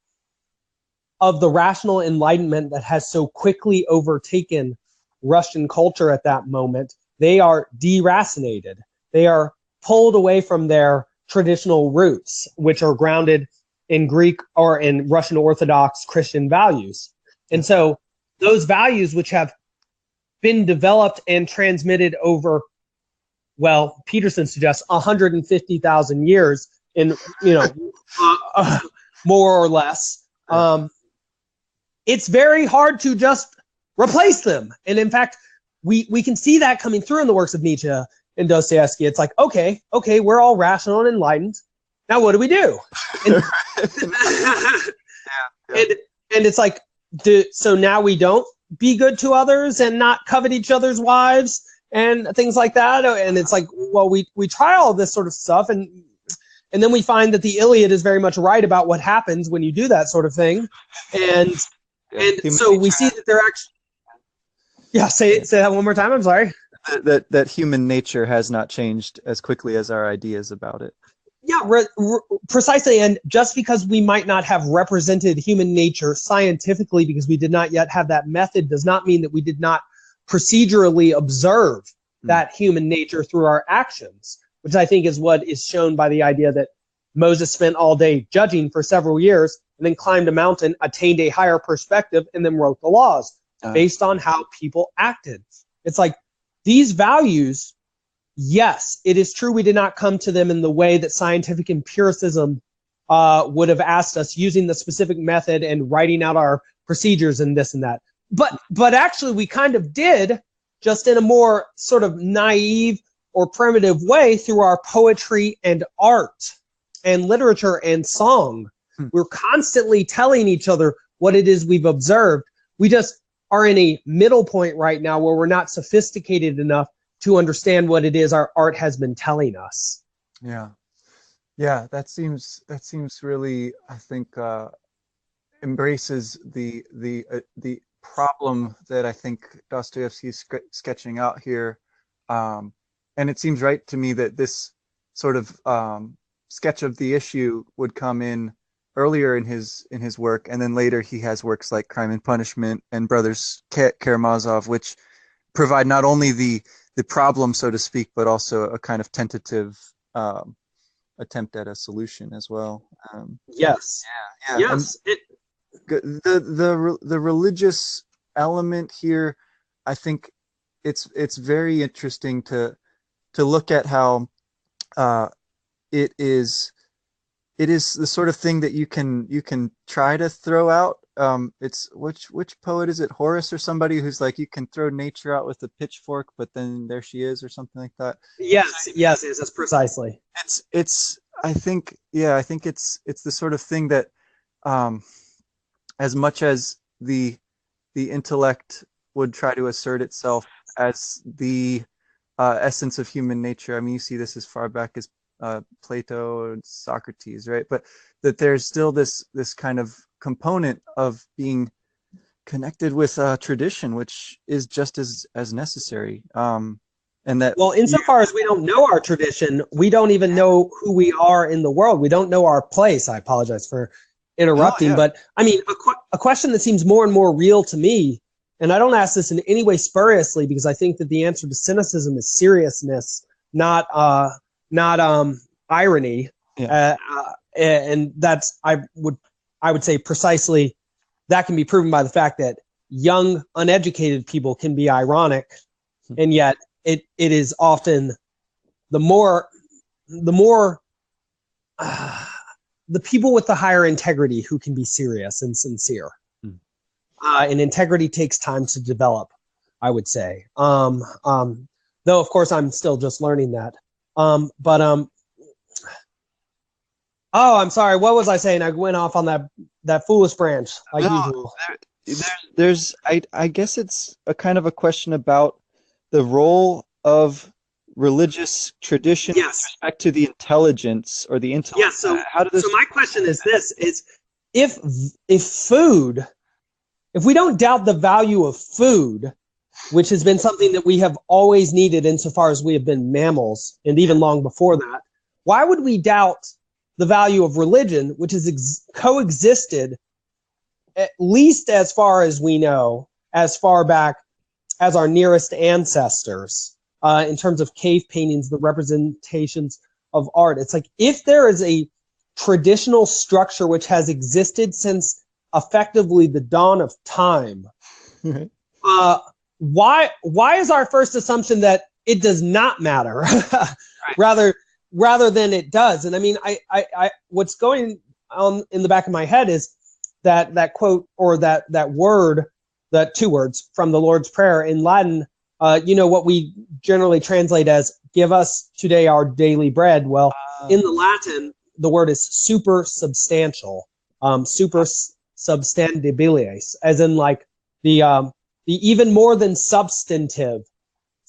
of the rational enlightenment that has so quickly overtaken Russian culture at that moment. They are deracinated. They are pulled away from their traditional roots, which are grounded in Greek or in Russian Orthodox Christian values. And so those values, which have been developed and transmitted over, well, Peterson suggests 150,000 years in, more or less, it's very hard to just replace them. And in fact, we can see that coming through in the works of Nietzsche and Dostoevsky. It's like, okay, we're all rational and enlightened. Now what do we do? And, and it's like, so now we don't be good to others and not covet each other's wives and things like that. And it's like, well, we try all this sort of stuff, and And then we find that the Iliad is very much right about what happens when you do that sort of thing. And so we see that they're actually, say that one more time. I'm sorry. That human nature has not changed as quickly as our ideas about it. Yeah, precisely. And just because we might not have represented human nature scientifically because we did not yet have that method does not mean that we did not procedurally observe that human nature through our actions, which I think is what is shown by the idea that Moses spent all day judging for several years and then climbed a mountain, attained a higher perspective, and then wrote the laws based on how people acted. It's like these values, yes, it is true we did not come to them in the way that scientific empiricism would have asked us, using the specific method and writing out our procedures and this and that. But actually we kind of did, just in a more sort of naive or primitive way, through our poetry and art and literature and song. We're constantly telling each other what it is we've observed. We just are in a middle point right now where we're not sophisticated enough to understand what it is our art has been telling us. Yeah, that seems really, I think, embraces the problem that I think Dostoevsky is sketching out here, and it seems right to me that this sort of sketch of the issue would come in earlier in his work, and then later he has works like Crime and Punishment and Brothers Karamazov, which provide not only the problem, so to speak, but also a kind of tentative attempt at a solution as well. Yes. Yes. The religious element here, I think it's very interesting to look at how it is the sort of thing that you can try to throw out. It's which poet is it? Horace or somebody who's like, you can throw nature out with a pitchfork, but then there she is, or something like that. Yes, that's precisely. I think it's the sort of thing that, as much as the intellect would try to assert itself as the essence of human nature. I mean, you see this as far back as Plato and Socrates, right? But that there's still this kind of component of being connected with tradition, which is just as necessary. And that, well, insofar as we don't know our tradition, we don't even know who we are in the world. We don't know our place. I apologize for interrupting, but I mean, a question that seems more and more real to me, and I don't ask this in any way spuriously, because I think that the answer to cynicism is seriousness, not irony. And that's, I would say precisely that can be proven by the fact that young, uneducated people can be ironic, and yet it is often the people with the higher integrity who can be serious and sincere. And integrity takes time to develop, I would say. Though of course I'm still just learning that. Oh, I'm sorry. What was I saying? I went off on that foolish branch like usual. I guess it's a kind of a question about the role of religious tradition with respect to the intelligence or the intellect. Yeah, so my question is this, is if we don't doubt the value of food, which has been something that we have always needed insofar as we have been mammals, and even long before that, why would we doubt the value of religion, which has coexisted, at least as far as we know, as far back as our nearest ancestors, in terms of cave paintings, the representations of art? It's like, if there is a traditional structure which has existed since effectively the dawn of time, why is our first assumption that it does not matter, rather than it does? And I mean, I what's going on in the back of my head is that quote, or that word, that two words from the Lord's Prayer in Latin, what we generally translate as "give us today our daily bread." Well, in the Latin, the word is super substantial, super substantibilis, as in like the even more than substantive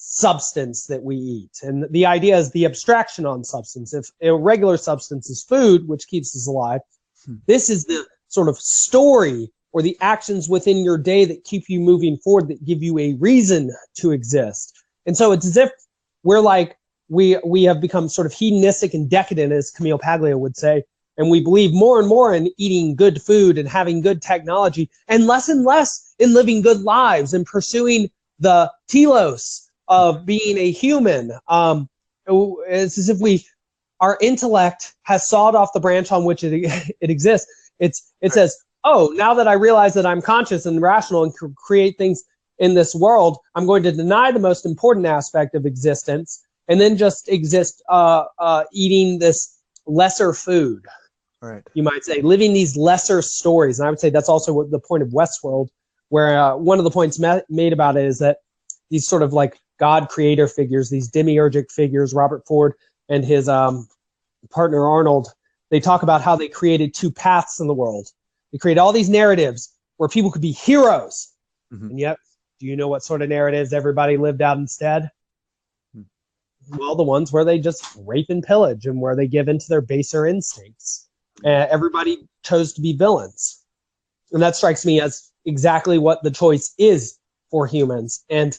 substance that we eat. And the idea is the abstraction on substance. If a regular substance is food, which keeps us alive, this is the sort of story or the actions within your day that keep you moving forward, that give you a reason to exist. And so it's as if we're like, we have become sort of hedonistic and decadent, as Camille Paglia would say, and we believe more and more in eating good food and having good technology, and less in living good lives and pursuing the telos of being a human. It's as if our intellect has sawed off the branch on which it exists. It says, oh, now that I realize that I'm conscious and rational and create things in this world, I'm going to deny the most important aspect of existence and then just exist eating this lesser food. Right. You might say, living these lesser stories. And I would say that's also what the point of Westworld, where one of the points made about it is that these sort of like God creator figures, these demiurgic figures, Robert Ford and his partner Arnold, they talk about how they created two paths in the world. They created all these narratives where people could be heroes. Mm-hmm. And yet, do you know what sort of narratives everybody lived out instead? Mm-hmm. Well, the ones where they just rape and pillage and where they give into their baser instincts. Everybody chose to be villains. And that strikes me as exactly what the choice is for humans. And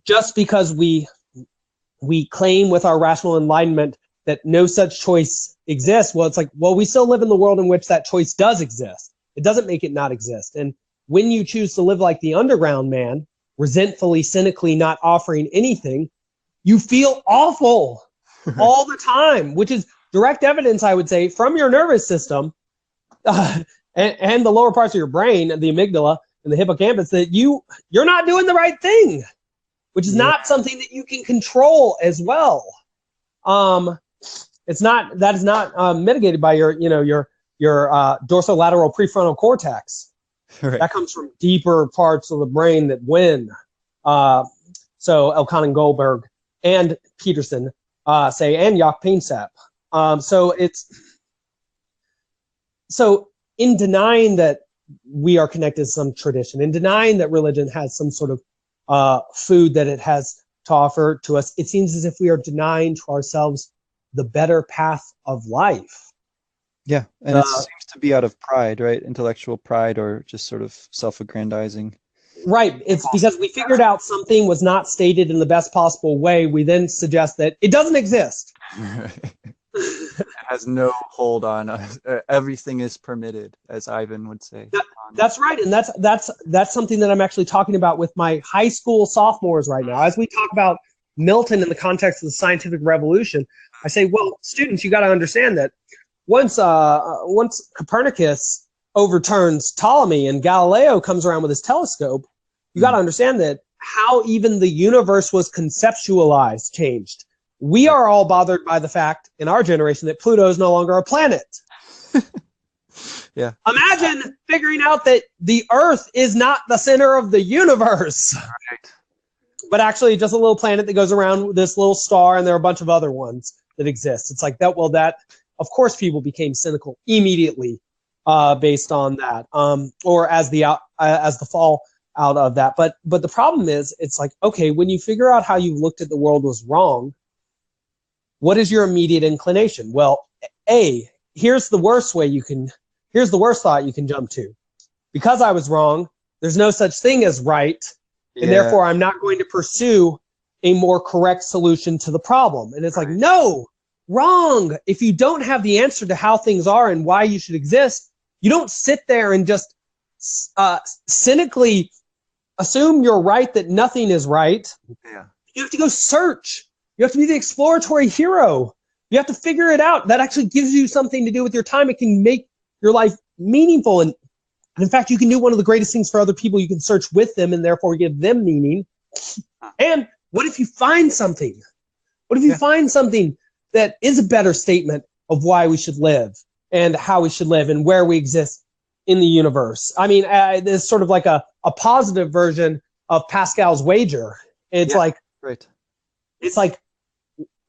just because we claim with our rational enlightenment that no such choice exists, well, it's like, well, we still live in the world in which that choice does exist. It doesn't make it not exist. And when you choose to live like the underground man, resentfully, cynically not offering anything, you feel awful all the time, which is direct evidence, I would say, from your nervous system and the lower parts of your brain, the amygdala and the hippocampus, that you're not doing the right thing, which is not something that you can control as well. That is not mitigated by your dorsolateral prefrontal cortex. Right. That comes from deeper parts of the brain that win. So Elkanan Goldberg and Peterson and Jaak Paintsap. So in denying that we are connected to some tradition, in denying that religion has some sort of food that it has to offer to us, it seems as if we are denying to ourselves the better path of life. Yeah, and it seems to be out of pride, right? Intellectual pride, or just sort of self-aggrandizing. Right. It's because we figured out something was not stated in the best possible way. We then suggest that it doesn't exist. It has no hold on us. Everything is permitted, as Ivan would say. That's right, and that's something that I'm actually talking about with my high school sophomores right now. As we talk about Milton in the context of the scientific revolution, I say, well, students, you got to understand that once Copernicus overturns Ptolemy and Galileo comes around with his telescope, you got to understand that how even the universe was conceptualized changed. We are all bothered by the fact in our generation that Pluto is no longer a planet. Yeah. Imagine figuring out that the Earth is not the center of the universe, right, but actually just a little planet that goes around this little star, and there are a bunch of other ones that exist. It's like that. Well, that of course people became cynical immediately based on that, or as the fall out of that. But the problem is, it's like, okay, when you figure out how you looked at the world was wrong, what is your immediate inclination? Well, here's the worst thought you can jump to. Because I was wrong, there's no such thing as right, and therefore I'm not going to pursue a more correct solution to the problem. And it's like, no, wrong. If you don't have the answer to how things are and why you should exist, you don't sit there and just cynically assume you're right, that nothing is right. Yeah. You have to go search. You have to be the exploratory hero. You have to figure it out. That actually gives you something to do with your time. It can make your life meaningful. And in fact, you can do one of the greatest things for other people. You can search with them and therefore give them meaning. And what if you find something? What if you find something that is a better statement of why we should live and how we should live and where we exist in the universe? I mean, it's sort of like a positive version of Pascal's wager. It's like, right. It's like,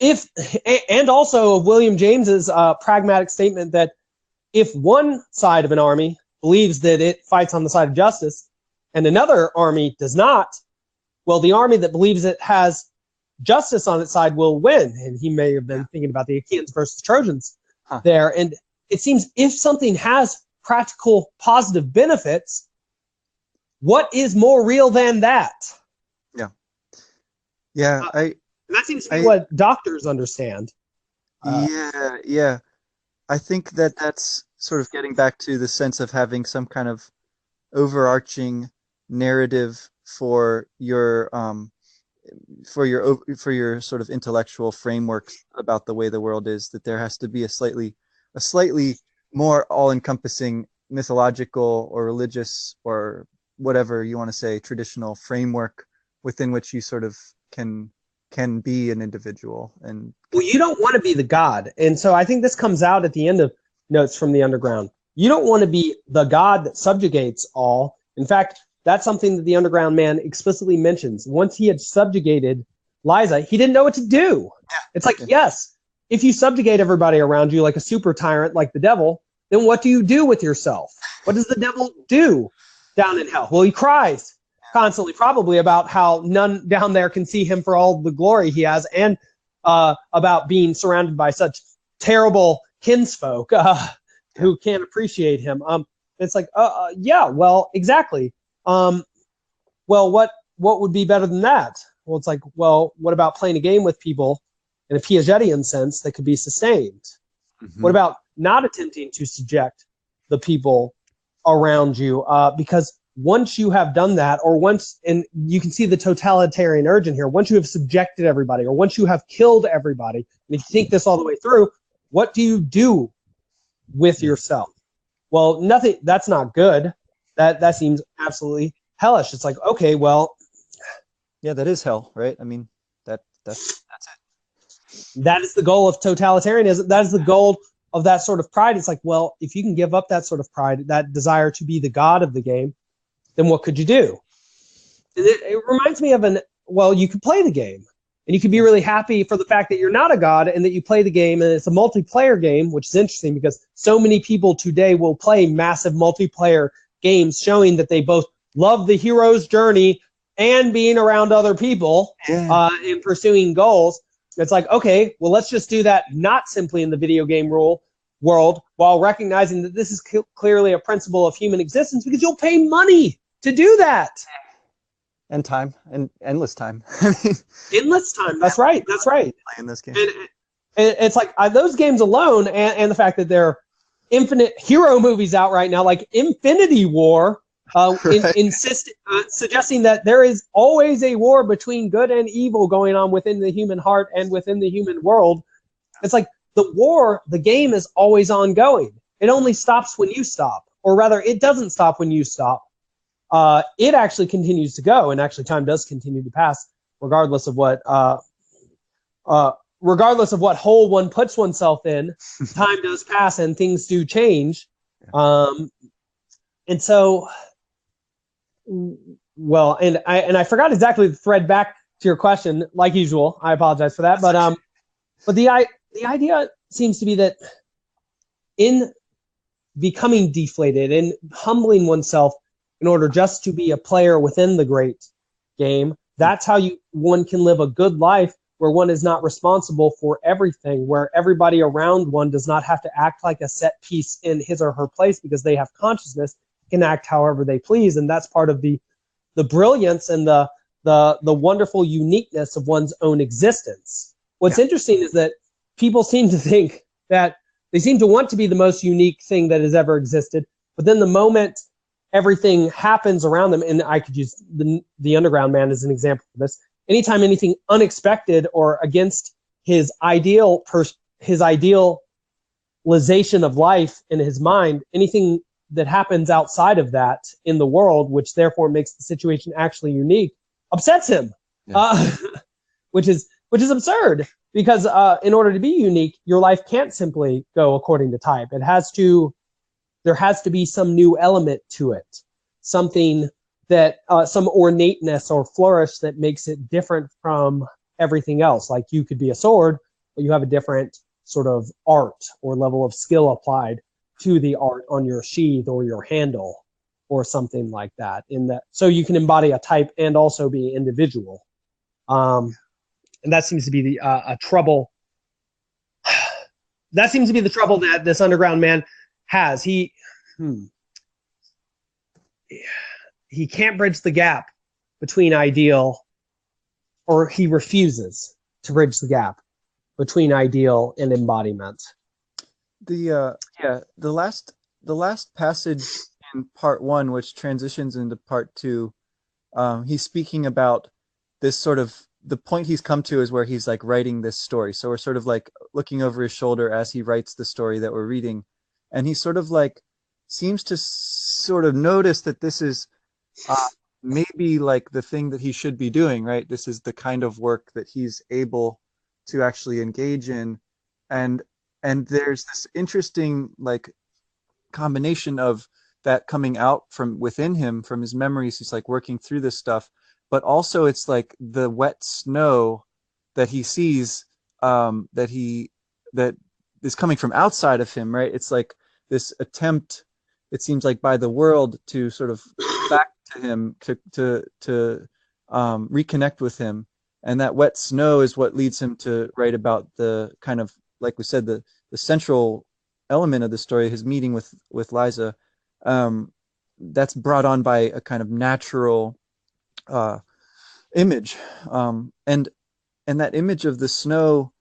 and also of William James's pragmatic statement that if one side of an army believes that it fights on the side of justice and another army does not, well, the army that believes it has justice on its side will win. And he may have been thinking about the Achaeans versus Trojans there. And it seems if something has practical positive benefits, what is more real than that? Yeah. That seems to be what doctors understand. Yeah. I think that's sort of getting back to the sense of having some kind of overarching narrative for your sort of intellectual framework about the way the world is, that there has to be a slightly more all-encompassing mythological or religious or whatever you want to say traditional framework within which you sort of can be an individual. And well, you don't want to be the god. And so I think this comes out at the end of Notes from the Underground. You don't want to be the god that subjugates all. In fact, that's something that the Underground Man explicitly mentions. Once he had subjugated Liza, he didn't know what to do. It's like, yes, if you subjugate everybody around you like a super tyrant like the devil, then what do you do with yourself? What does the devil do down in hell? Well, he cries constantly, probably about how none down there can see him for all the glory he has, and about being surrounded by such terrible kinsfolk who can't appreciate him. It's like, yeah, well, exactly. Well, what would be better than that? Well, it's like, well, what about playing a game with people in a Piagetian sense that could be sustained? Mm-hmm. What about not attempting to subject the people around you? Because once you have done that, or once, and you can see the totalitarian urge in here, once you have subjected everybody, or once you have killed everybody, and if you think this all the way through, what do you do with yourself? Well, nothing. That's not good. That seems absolutely hellish. It's like, okay, well, yeah, that is hell, right? I mean, that's it. That is the goal of totalitarianism. That is the goal of that sort of pride. It's like, well, if you can give up that sort of pride, that desire to be the god of the game, then what could you do? It reminds me of well, you could play the game, and you could be really happy for the fact that you're not a god and that you play the game, and it's a multiplayer game, which is interesting because so many people today will play massive multiplayer games showing that they both love the hero's journey and being around other people and pursuing goals. It's like, okay, well, let's just do that not simply in the video game world, while recognizing that this is clearly a principle of human existence, because you'll pay money to do that. And time, and endless time. Endless time, that's right. Playing this game. And it's like those games alone, and the fact that there are infinite hero movies out right now, like Infinity War, suggesting that there is always a war between good and evil going on within the human heart and within the human world. It's like the game is always ongoing. It only stops when you stop, or rather, it doesn't stop when you stop. It actually continues to go, and actually time does continue to pass, regardless of what hole one puts oneself in. Time does pass, and things do change. And so, well, and I forgot exactly the thread back to your question, like usual. I apologize for that, but the idea seems to be that in becoming deflated and humbling oneself in order just to be a player within the great game, that's how one can live a good life, where one is not responsible for everything, where everybody around one does not have to act like a set piece in his or her place because they have consciousness, can act however they please. And that's part of the brilliance and the wonderful uniqueness of one's own existence. What's interesting is that people seem to think that they seem to want to be the most unique thing that has ever existed, but then the moment everything happens around them, and I could use the Underground Man as an example of this, anytime anything unexpected or against his idealization of life in his mind, anything that happens outside of that in the world, which therefore makes the situation actually unique, upsets him, which is absurd, because in order to be unique, your life can't simply go according to type. There has to be some new element to it, something that some ornateness or flourish that makes it different from everything else. Like you could be a sword, but you have a different sort of art or level of skill applied to the art on your sheath or your handle. or something like that. In that, so you can embody a type and also be individual. And that seems to be the a trouble. That seems to be the trouble that this underground man has. He can't bridge the gap between ideal, or he refuses to bridge the gap between ideal and embodiment. The last passage in part 1, which transitions into part 2, he's speaking about this sort of, the point he's come to is where he's like writing this story. So we're sort of like looking over his shoulder as he writes the story that we're reading, and he sort of like seems to sort of notice that this is maybe like the thing that he should be doing, right? This is the kind of work that he's able to actually engage in, and there's this interesting like combination of that coming out from within him, from his memories. He's like working through this stuff, but also it's like the wet snow that he sees, that is coming from outside of him, right? It's like this attempt, it seems like, by the world to sort of back to him, to reconnect with him. And that wet snow is what leads him to write about the kind of, like we said, the central element of the story, his meeting with Liza. That's brought on by a kind of natural image, and that image of the snow,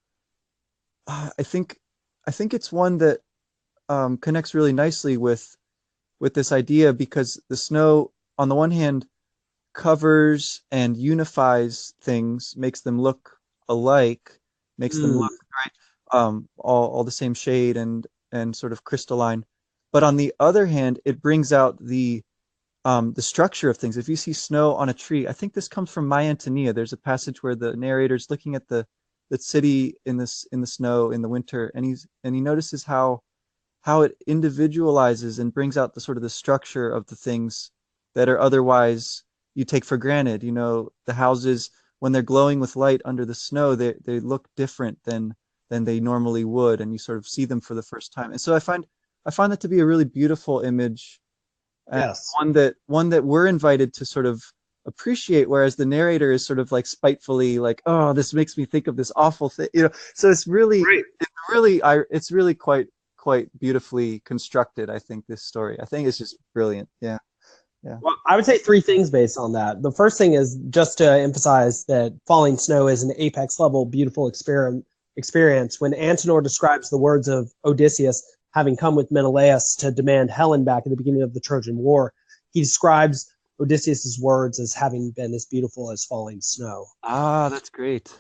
I think it's one that connects really nicely with this idea, because the snow, on the one hand, covers and unifies things, makes them look alike, makes them look all the same shade and sort of crystalline. But on the other hand, it brings out the structure of things. If you see snow on a tree, I think this comes from My Antonia. There's a passage where the narrator's looking at the city in the snow in the winter, and he notices how it individualizes and brings out the sort of the structure of the things that are otherwise you take for granted. You know, the houses, when they're glowing with light under the snow, they look different than they normally would, and you sort of see them for the first time. And so I find that to be a really beautiful image. Yes. One that we're invited to sort of appreciate, whereas the narrator is sort of like spitefully like, oh, this makes me think of this awful thing, you know. So it's really quite beautifully constructed. I think this story, I think it's just brilliant. Yeah. Well, I would say 3 things based on that. The first thing is just to emphasize that falling snow is an apex level beautiful experience. When Antenor describes the words of Odysseus having come with Menelaus to demand Helen back at the beginning of the Trojan War, he describes Odysseus's words as having been as beautiful as falling snow. Ah, that's great.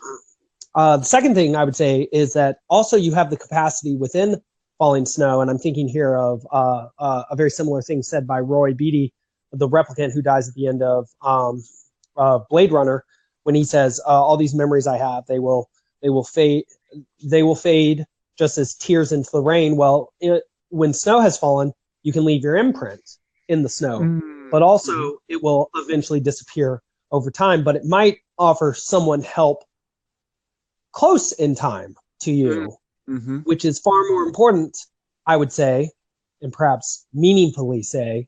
The second thing I would say is that also you have the capacity within falling snow, and I'm thinking here of a very similar thing said by Roy Beatty, the replicant who dies at the end of Blade Runner, when he says, all these memories I have, they will fade just as tears into the rain. Well, when snow has fallen, you can leave your imprint in the snow, but also it will eventually disappear over time, but it might offer someone help close in time to you, which is far more important, I would say, and perhaps meaningfully say,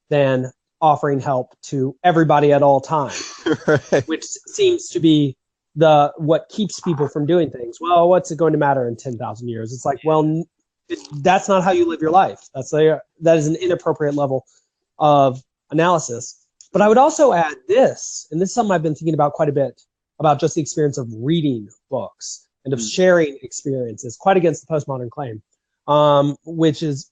than offering help to everybody at all times, right. Which seems to be what keeps people from doing things. Well, what's it going to matter in 10,000 years? It's like, well, that's not how you live your life. That is an inappropriate level of analysis. But I would also add this, and this is something I've been thinking about quite a bit, about just the experience of reading books and of sharing experiences, quite against the postmodern claim, which is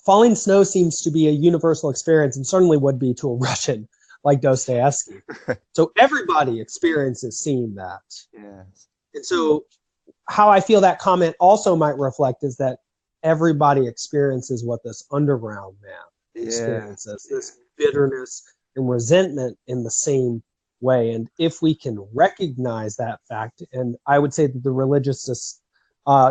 falling snow seems to be a universal experience, and certainly would be to a Russian like Dostoevsky. So everybody experiences seeing that. Yes. And so how I feel that comment also might reflect is that everybody experiences what this underground man experiences, this bitterness and resentment in the same way. And if we can recognize that fact, and I would say that the religious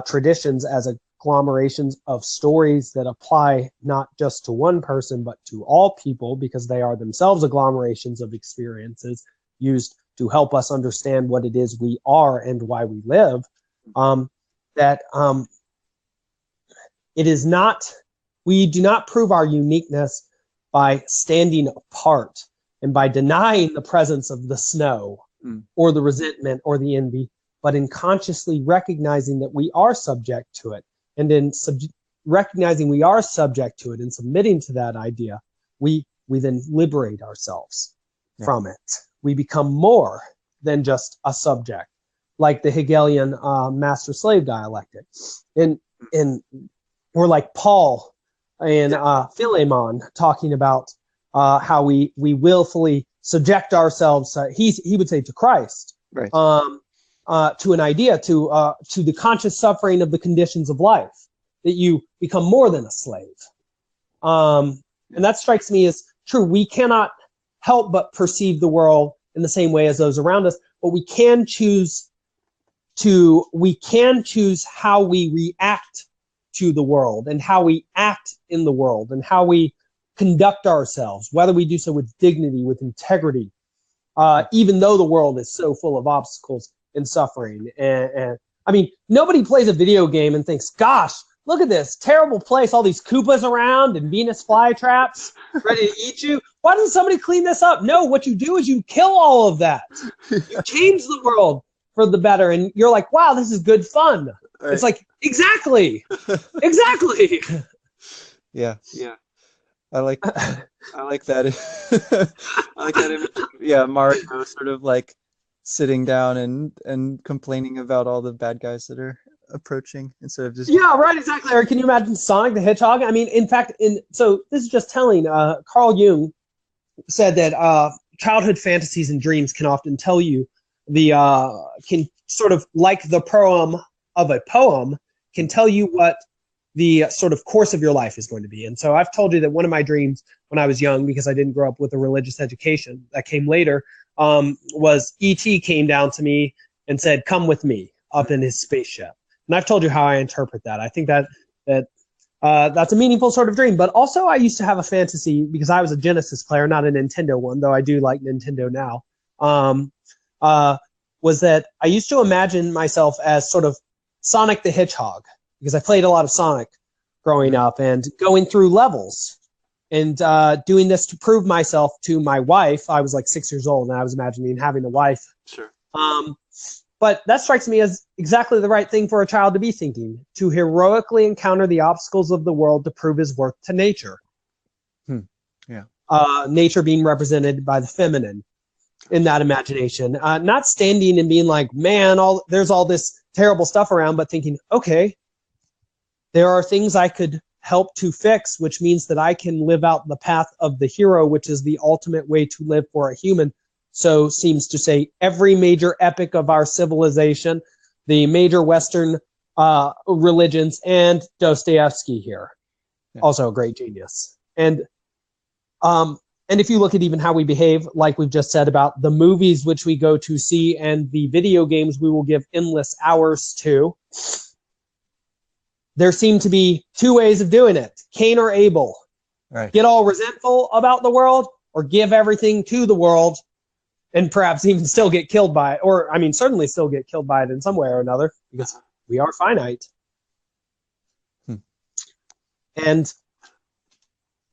traditions as agglomerations of stories that apply not just to one person, but to all people, because they are themselves agglomerations of experiences used to help us understand what it is we are and why we live, it is not, we do not prove our uniqueness by standing apart and by denying the presence of the snow or the resentment or the envy, but in consciously recognizing that we are subject to it. And in recognizing we are subject to it and submitting to that idea, we then liberate ourselves from it. We become more than just a subject, like the Hegelian master-slave dialectic. And we're like Paul and Philemon talking about how we willfully subject ourselves, he would say, to Christ, right. To an idea, to the conscious suffering of the conditions of life, that you become more than a slave. And that strikes me as true. We cannot help but perceive the world in the same way as those around us, but we can choose how we react to the world and how we act in the world and how we conduct ourselves, whether we do so with dignity, with integrity, even though the world is so full of obstacles and suffering. And I mean, nobody plays a video game and thinks, gosh, look at this terrible place, all these Koopas around and Venus flytraps ready to eat you. Why doesn't somebody clean this up? No, what you do is you kill all of that. You change the world for the better. And you're like, wow, this is good fun. Right. It's like, exactly. Exactly. Yeah. I like that. I like that image. Yeah, Mario sort of like sitting down and complaining about all the bad guys that are approaching instead of just right, exactly. Or can you imagine Sonic the Hedgehog? I mean, in fact, so this is just telling. Carl Jung said that childhood fantasies and dreams can often tell you can sort of like the proem of a poem can tell you what the sort of course of your life is going to be. And so I've told you that one of my dreams when I was young, because I didn't grow up with a religious education that came later, was E.T. came down to me and said, come with me up in his spaceship. And I've told you how I interpret that. I think that's a meaningful sort of dream. But also I used to have a fantasy, because I was a Genesis player, not a Nintendo one, though I do like Nintendo now, was that I used to imagine myself as sort of Sonic the Hedgehog, because I played a lot of Sonic growing up and going through levels and doing this to prove myself to my wife. I was like 6 years old and I was imagining having a wife. Sure. But that strikes me as exactly the right thing for a child to be thinking, to heroically encounter the obstacles of the world to prove his worth to nature. Yeah. Nature being represented by the feminine in that imagination. Not standing and being like, man, there's all this terrible stuff around, but thinking, okay, there are things I could help to fix, which means that I can live out the path of the hero, which is the ultimate way to live for a human. So seems to say every major epic of our civilization, the major Western religions, and Dostoevsky here, also a great genius. And if you look at even how we behave, like we've just said about the movies which we go to see and the video games we will give endless hours to, there seem to be two ways of doing it, Cain or Abel. Right. Get all resentful about the world, or give everything to the world and perhaps even still get killed by it, or, I mean, certainly still get killed by it in some way or another, because we are finite. And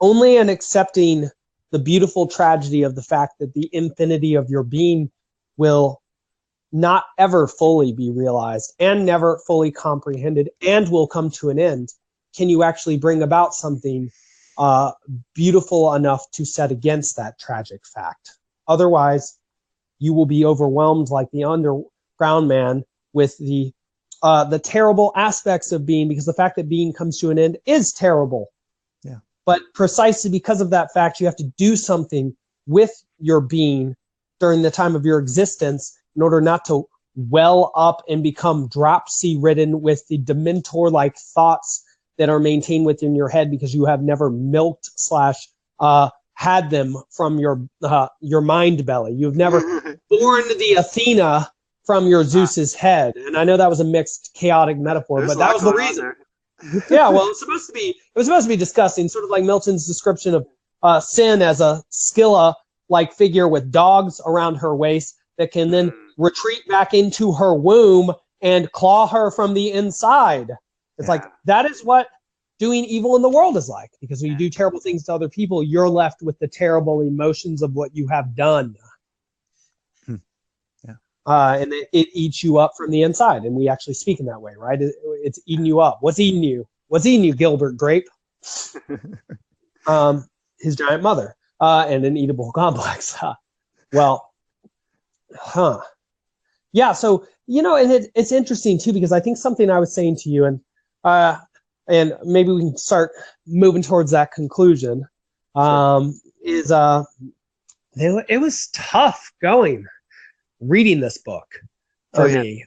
only in accepting the beautiful tragedy of the fact that the infinity of your being will not ever fully be realized and never fully comprehended and will come to an end, can you actually bring about something beautiful enough to set against that tragic fact. Otherwise, you will be overwhelmed like the underground man with the terrible aspects of being, because the fact that being comes to an end is terrible. Yeah. But precisely because of that fact, you have to do something with your being during the time of your existence in order not to well up and become dropsy-ridden with the dementor-like thoughts that are maintained within your head because you have never milked / had them from your mind belly. You've never born the Athena from your Zeus's head. And I know that was a mixed, chaotic metaphor, but that was the reason. Yeah, well, it was supposed to be disgusting, sort of like Milton's description of sin as a Scylla-like figure with dogs around her waist that can then retreat back into her womb and claw her from the inside. It's like, that is what doing evil in the world is like. Because when you do terrible things to other people, you're left with the terrible emotions of what you have done. And it eats you up from the inside. And we actually speak in that way, right? It's eating you up. What's eating you? What's eating you, Gilbert Grape? His giant mother and an Oedipal complex. Yeah, so, and it's interesting, too, because I think something I was saying to you, and maybe we can start moving towards that conclusion, is it was tough reading this book for me.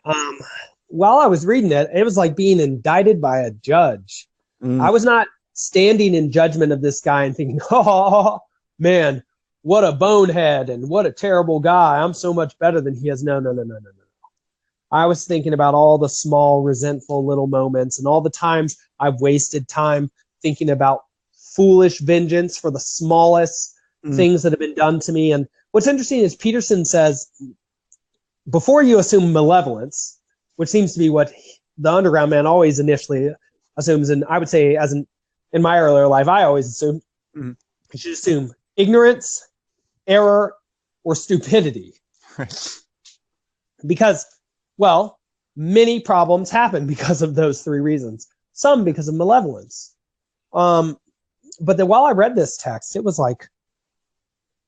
While I was reading it, it was like being indicted by a judge. I was not standing in judgment of this guy and thinking, oh, man, what a bonehead and what a terrible guy. I'm so much better than he is. No. I was thinking about all the small, resentful little moments and all the times I've wasted time thinking about foolish vengeance for the smallest things that have been done to me. And what's interesting is Peterson says, before you assume malevolence, which seems to be what the underground man always initially assumes, and I would say in my earlier life, I always assumed you should assume ignorance, error, or stupidity. Right. Because, many problems happen because of those three reasons. Some because of malevolence. But then while I read this text, it was like,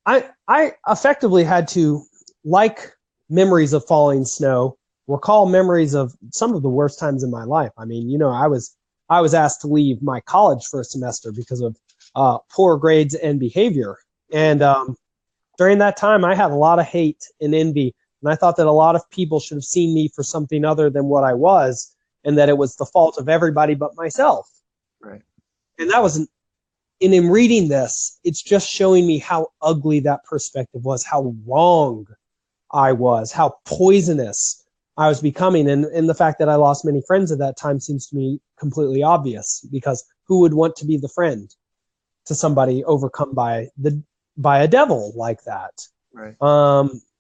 I effectively had to, like memories of falling snow, recall memories of some of the worst times in my life. I mean, I was asked to leave my college for a semester because of poor grades and behavior. And during that time, I had a lot of hate and envy. And I thought that a lot of people should have seen me for something other than what I was, and that it was the fault of everybody but myself. Right. And that wasn't, and in reading this, it's just showing me how ugly that perspective was, how wrong I was, how poisonous I was becoming. And the fact that I lost many friends at that time seems to me completely obvious, because who would want to be the friend to somebody overcome by a devil like that? Right.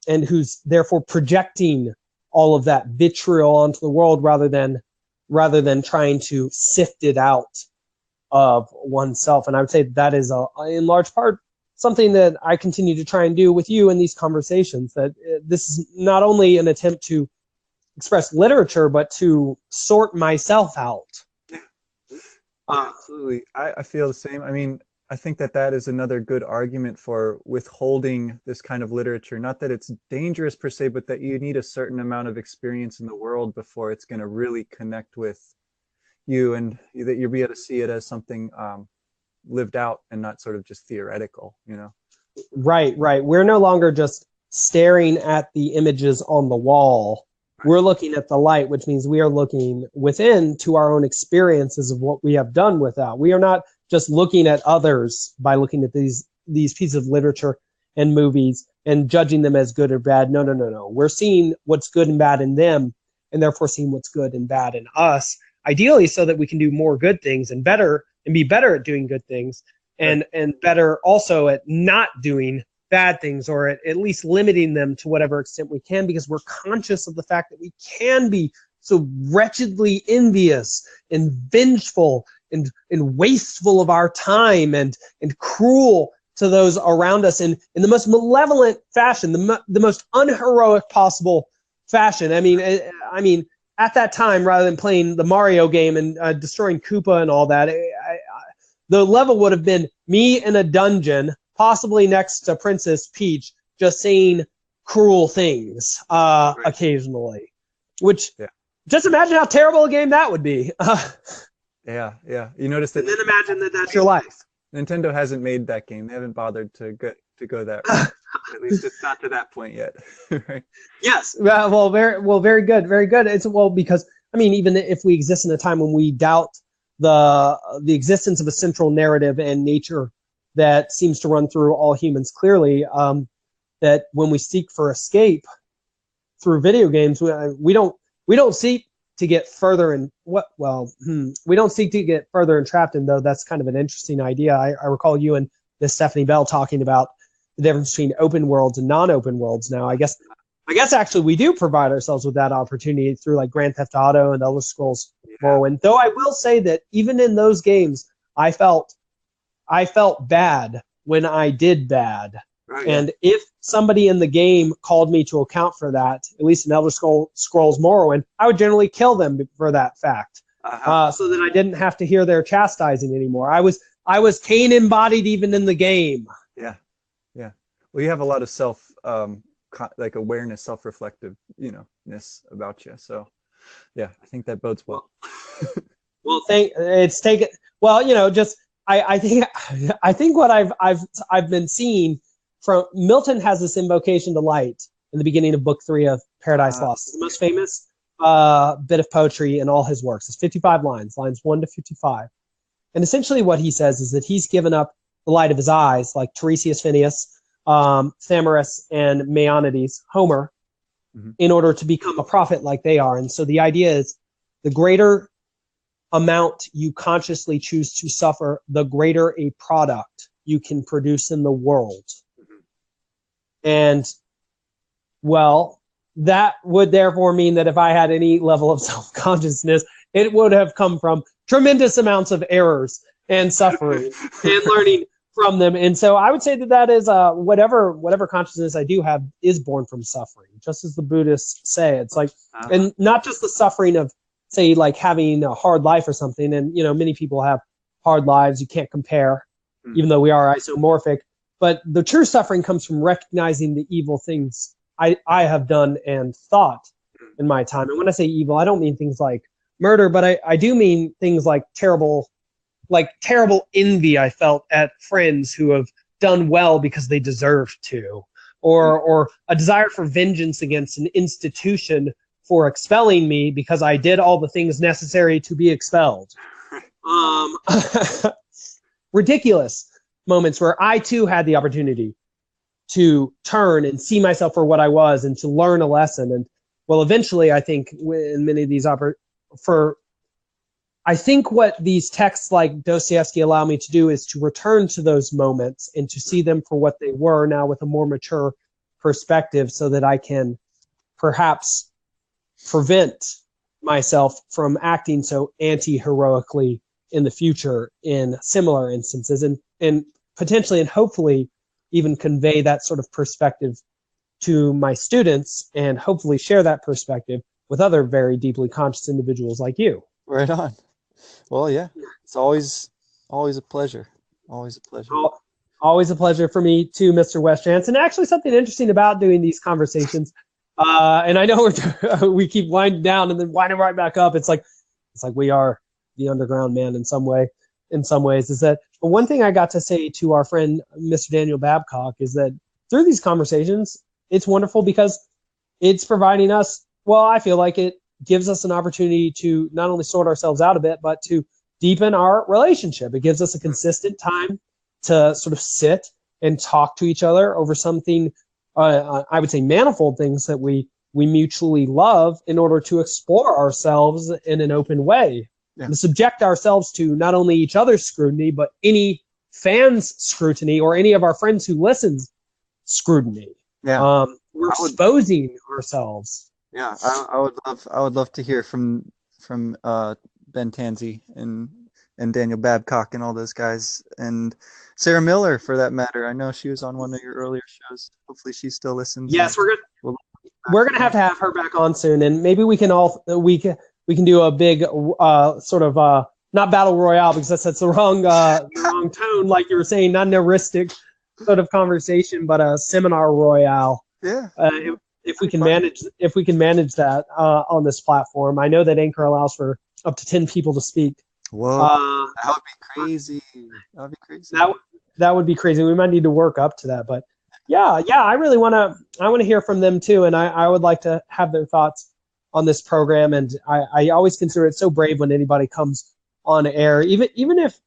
And who's therefore projecting all of that vitriol onto the world rather than trying to sift it out of oneself. And I would say that is in large part something that I continue to try and do with you in these conversations, that this is not only an attempt to express literature, but to sort myself out. Absolutely. I feel the same. I mean, I think that is another good argument for withholding this kind of literature. Not that it's dangerous per se, but that you need a certain amount of experience in the world before it's going to really connect with you, and that you'll be able to see it as something lived out and not sort of just theoretical, Right. We're no longer just staring at the images on the wall. We're looking at the light, which means we are looking within to our own experiences of what we have done with that. We are not just looking at others by looking at these pieces of literature and movies and judging them as good or bad. No. We're seeing what's good and bad in them, and therefore seeing what's good and bad in us, ideally so that we can do more good things and be better at doing good things, and better also at not doing bad things, or at least limiting them to whatever extent we can, because we're conscious of the fact that we can be so wretchedly envious and vengeful and wasteful of our time and cruel to those around us in the most malevolent fashion, the most unheroic possible fashion. I mean, at that time, rather than playing the Mario game and destroying Koopa and all that, the level would have been me in a dungeon, possibly next to Princess Peach, just saying cruel things occasionally. Which, just imagine how terrible a game that would be. Yeah. You notice that. And then imagine that that's your life. Nintendo hasn't made that game. They haven't bothered to go that route. At least it's not to that point yet. Right? Yes. Very good. Very good. It's because even if we exist in a time when we doubt the existence of a central narrative and nature that seems to run through all humans clearly, that when we seek for escape through video games, we don't seek to get further we don't seek to get further entrapped in, though that's kind of an interesting idea. I recall you and Stephanie Bell talking about the difference between open worlds and non-open worlds. Now, I guess I guess actually we do provide ourselves with that opportunity through like Grand Theft Auto and Elder Scrolls Morrowind. Though I will say that even in those games, I felt bad when I did bad. Right, and if somebody in the game called me to account for that, at least in Elder Scrolls Morrowind, I would generally kill them for that fact, so that I didn't have to hear their chastising anymore. I was Cain embodied even in the game. Yeah. Well, you have a lot of self, like awareness, self-reflective, ness about you. So, yeah, I think that bodes well. Well, just I think what I've been seeing from Milton has this invocation to light in the beginning of Book 3 of Paradise Lost. It's the most famous bit of poetry in all his works. It's 55 lines 1 to 55. And essentially what he says is that he's given up the light of his eyes, like Tiresias, Phineas, Thamyras, and Maimonides, Homer, in order to become a prophet like they are. And so the idea is the greater amount you consciously choose to suffer, the greater a product you can produce in the world. And, well, that would therefore mean that if I had any level of self-consciousness, it would have come from tremendous amounts of errors and suffering and learning from them. And so I would say that is whatever consciousness I do have is born from suffering, just as the Buddhists say. It's like, and not just the suffering of, say, like having a hard life or something. And, many people have hard lives. You can't compare, even though we are isomorphic. But the true suffering comes from recognizing the evil things I have done and thought in my time. And when I say evil, I don't mean things like murder, but I do mean things like terrible envy I felt at friends who have done well because they deserve to, or a desire for vengeance against an institution for expelling me because I did all the things necessary to be expelled. Ridiculous moments where I too had the opportunity to turn and see myself for what I was and to learn a lesson. And well, eventually I think in many of these I think what these texts like Dostoevsky allow me to do is to return to those moments and to see them for what they were now with a more mature perspective, so that I can perhaps prevent myself from acting so anti-heroically in the future in similar instances, and potentially and hopefully even convey that sort of perspective to my students, and hopefully share that perspective with other very deeply conscious individuals like you. Right on. Well, yeah, it's always a pleasure. Always a pleasure. Always a pleasure for me too, Mr. Wes Schantz. And actually something interesting about doing these conversations, and I know we keep winding down and then winding right back up. It's like we are the underground man in some ways, is that one thing I got to say to our friend, Mr. Daniel Babcock, is that through these conversations, it's wonderful because it's providing us, well, I feel like it gives us an opportunity to not only sort ourselves out a bit, but to deepen our relationship. It gives us a consistent time to sort of sit and talk to each other over something, I would say manifold things that we mutually love, in order to explore ourselves in an open way. Yeah. And subject ourselves to not only each other's scrutiny, but any fans' scrutiny or any of our friends who listens scrutiny. Yeah. We're exposing ourselves. Yeah, I would love to hear from Ben Tanzi and Daniel Babcock and all those guys, and Sarah Miller for that matter. I know she was on one of your earlier shows. Hopefully she still listens. Yes, we're gonna have her back on soon, and maybe we can do a big sort of not battle royale, because that's the wrong tone, like you were saying, not an heuristic sort of conversation, but a seminar royale. Yeah. If we can manage that on this platform. I know that Anchor allows for up to 10 people to speak. Whoa, that would be crazy. That would be crazy. That would be crazy. We might need to work up to that, but yeah, I really want to hear from them too, and I would like to have their thoughts on this program. And I always consider it so brave when anybody comes on air, even if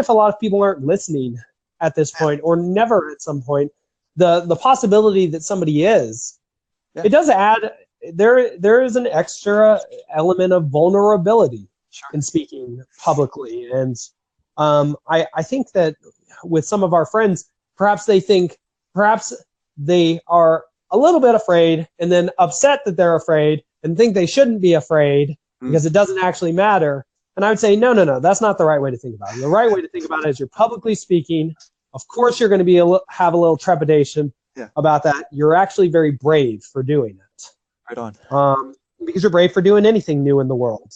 a lot of people aren't listening at this point, or never at some point. The possibility that somebody is. Yeah. It does add, there is an extra element of vulnerability in speaking publicly. And I think that with some of our friends, perhaps they are a little bit afraid and then upset that they're afraid and think they shouldn't be afraid because it doesn't actually matter. And I would say, no, that's not the right way to think about it. The right way to think about it is you're publicly speaking. Of course, you're going to be have a little trepidation about that. You're actually very brave for doing it. Right on. Because you're brave for doing anything new in the world.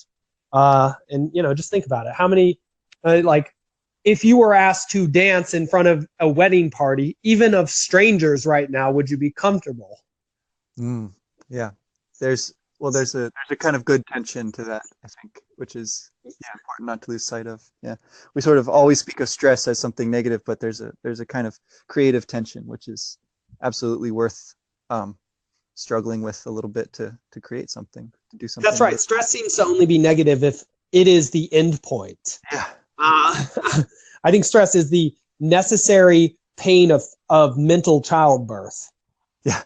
And, just think about it. How many, if you were asked to dance in front of a wedding party, even of strangers right now, would you be comfortable? Yeah. There's a kind of good tension to that, I think, which is important not to lose sight of. Yeah. We sort of always speak of stress as something negative, but there's a kind of creative tension, which is absolutely worth struggling with a little bit to create something, to do something. That's right. Stress seems to only be negative if it is the end point. Yeah. I think stress is the necessary pain of mental childbirth. Yeah.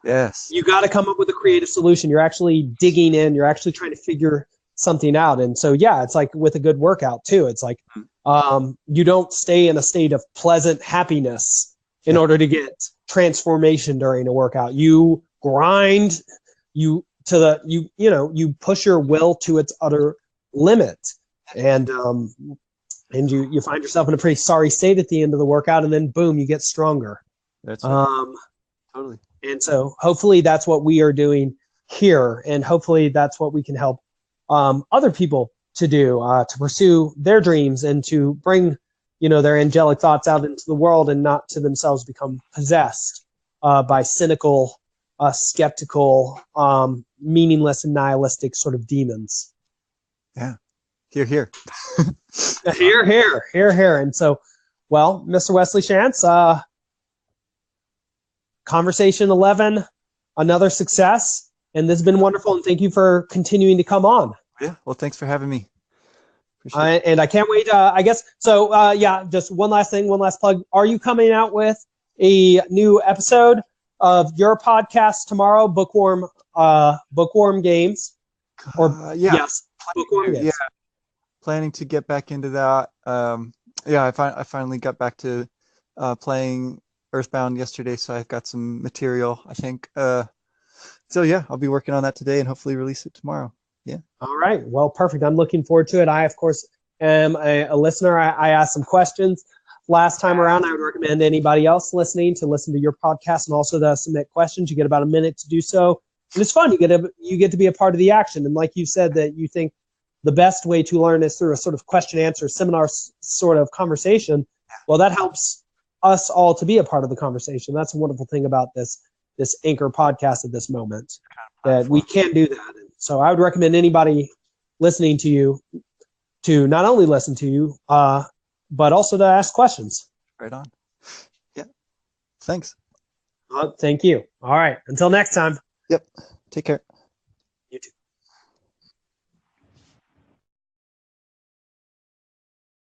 Yes. You got to come up with a creative solution. You're actually digging in. You're actually trying to figure something out. And so, it's like with a good workout too. It's like you don't stay in a state of pleasant happiness in order to get transformation during a workout. You grind. You push your will to its utter limit, and you find yourself in a pretty sorry state at the end of the workout, and then boom, you get stronger. That's right. Totally. And so hopefully that's what we are doing here, and hopefully that's what we can help other people to do, to pursue their dreams and to bring their angelic thoughts out into the world and not to themselves become possessed by cynical, skeptical, meaningless and nihilistic sort of demons. Yeah. Hear, hear. Hear. And so, well, Mr. Wesley Schantz, Conversation 11, another success. And this has been wonderful. And thank you for continuing to come on. Yeah. Well, thanks for having me. And I can't wait. I guess. So, just one last thing, one last plug. Are you coming out with a new episode of your podcast tomorrow, Bookworm Games? Or yes, Bookworm Games. Yeah, planning to get back into that. I finally got back to playing Earthbound yesterday, so I've got some material, I think. So yeah, I'll be working on that today and hopefully release it tomorrow. Yeah. All right. Well, perfect. I'm looking forward to it. I, of course, am a listener. I asked some questions last time around. I would recommend anybody else listening to listen to your podcast and also to submit questions. You get about a minute to do so. And it's fun. You get to be a part of the action. And like you said, that you think the best way to learn is through a sort of question-answer seminar sort of conversation. Well, that helps us all to be a part of the conversation. That's a wonderful thing about this Anchor podcast at this moment, that we can do that. So I would recommend anybody listening to you to not only listen to you, but also to ask questions. Right on. Yeah. Thanks. Thank you. All right. Until next time. Yep. Take care.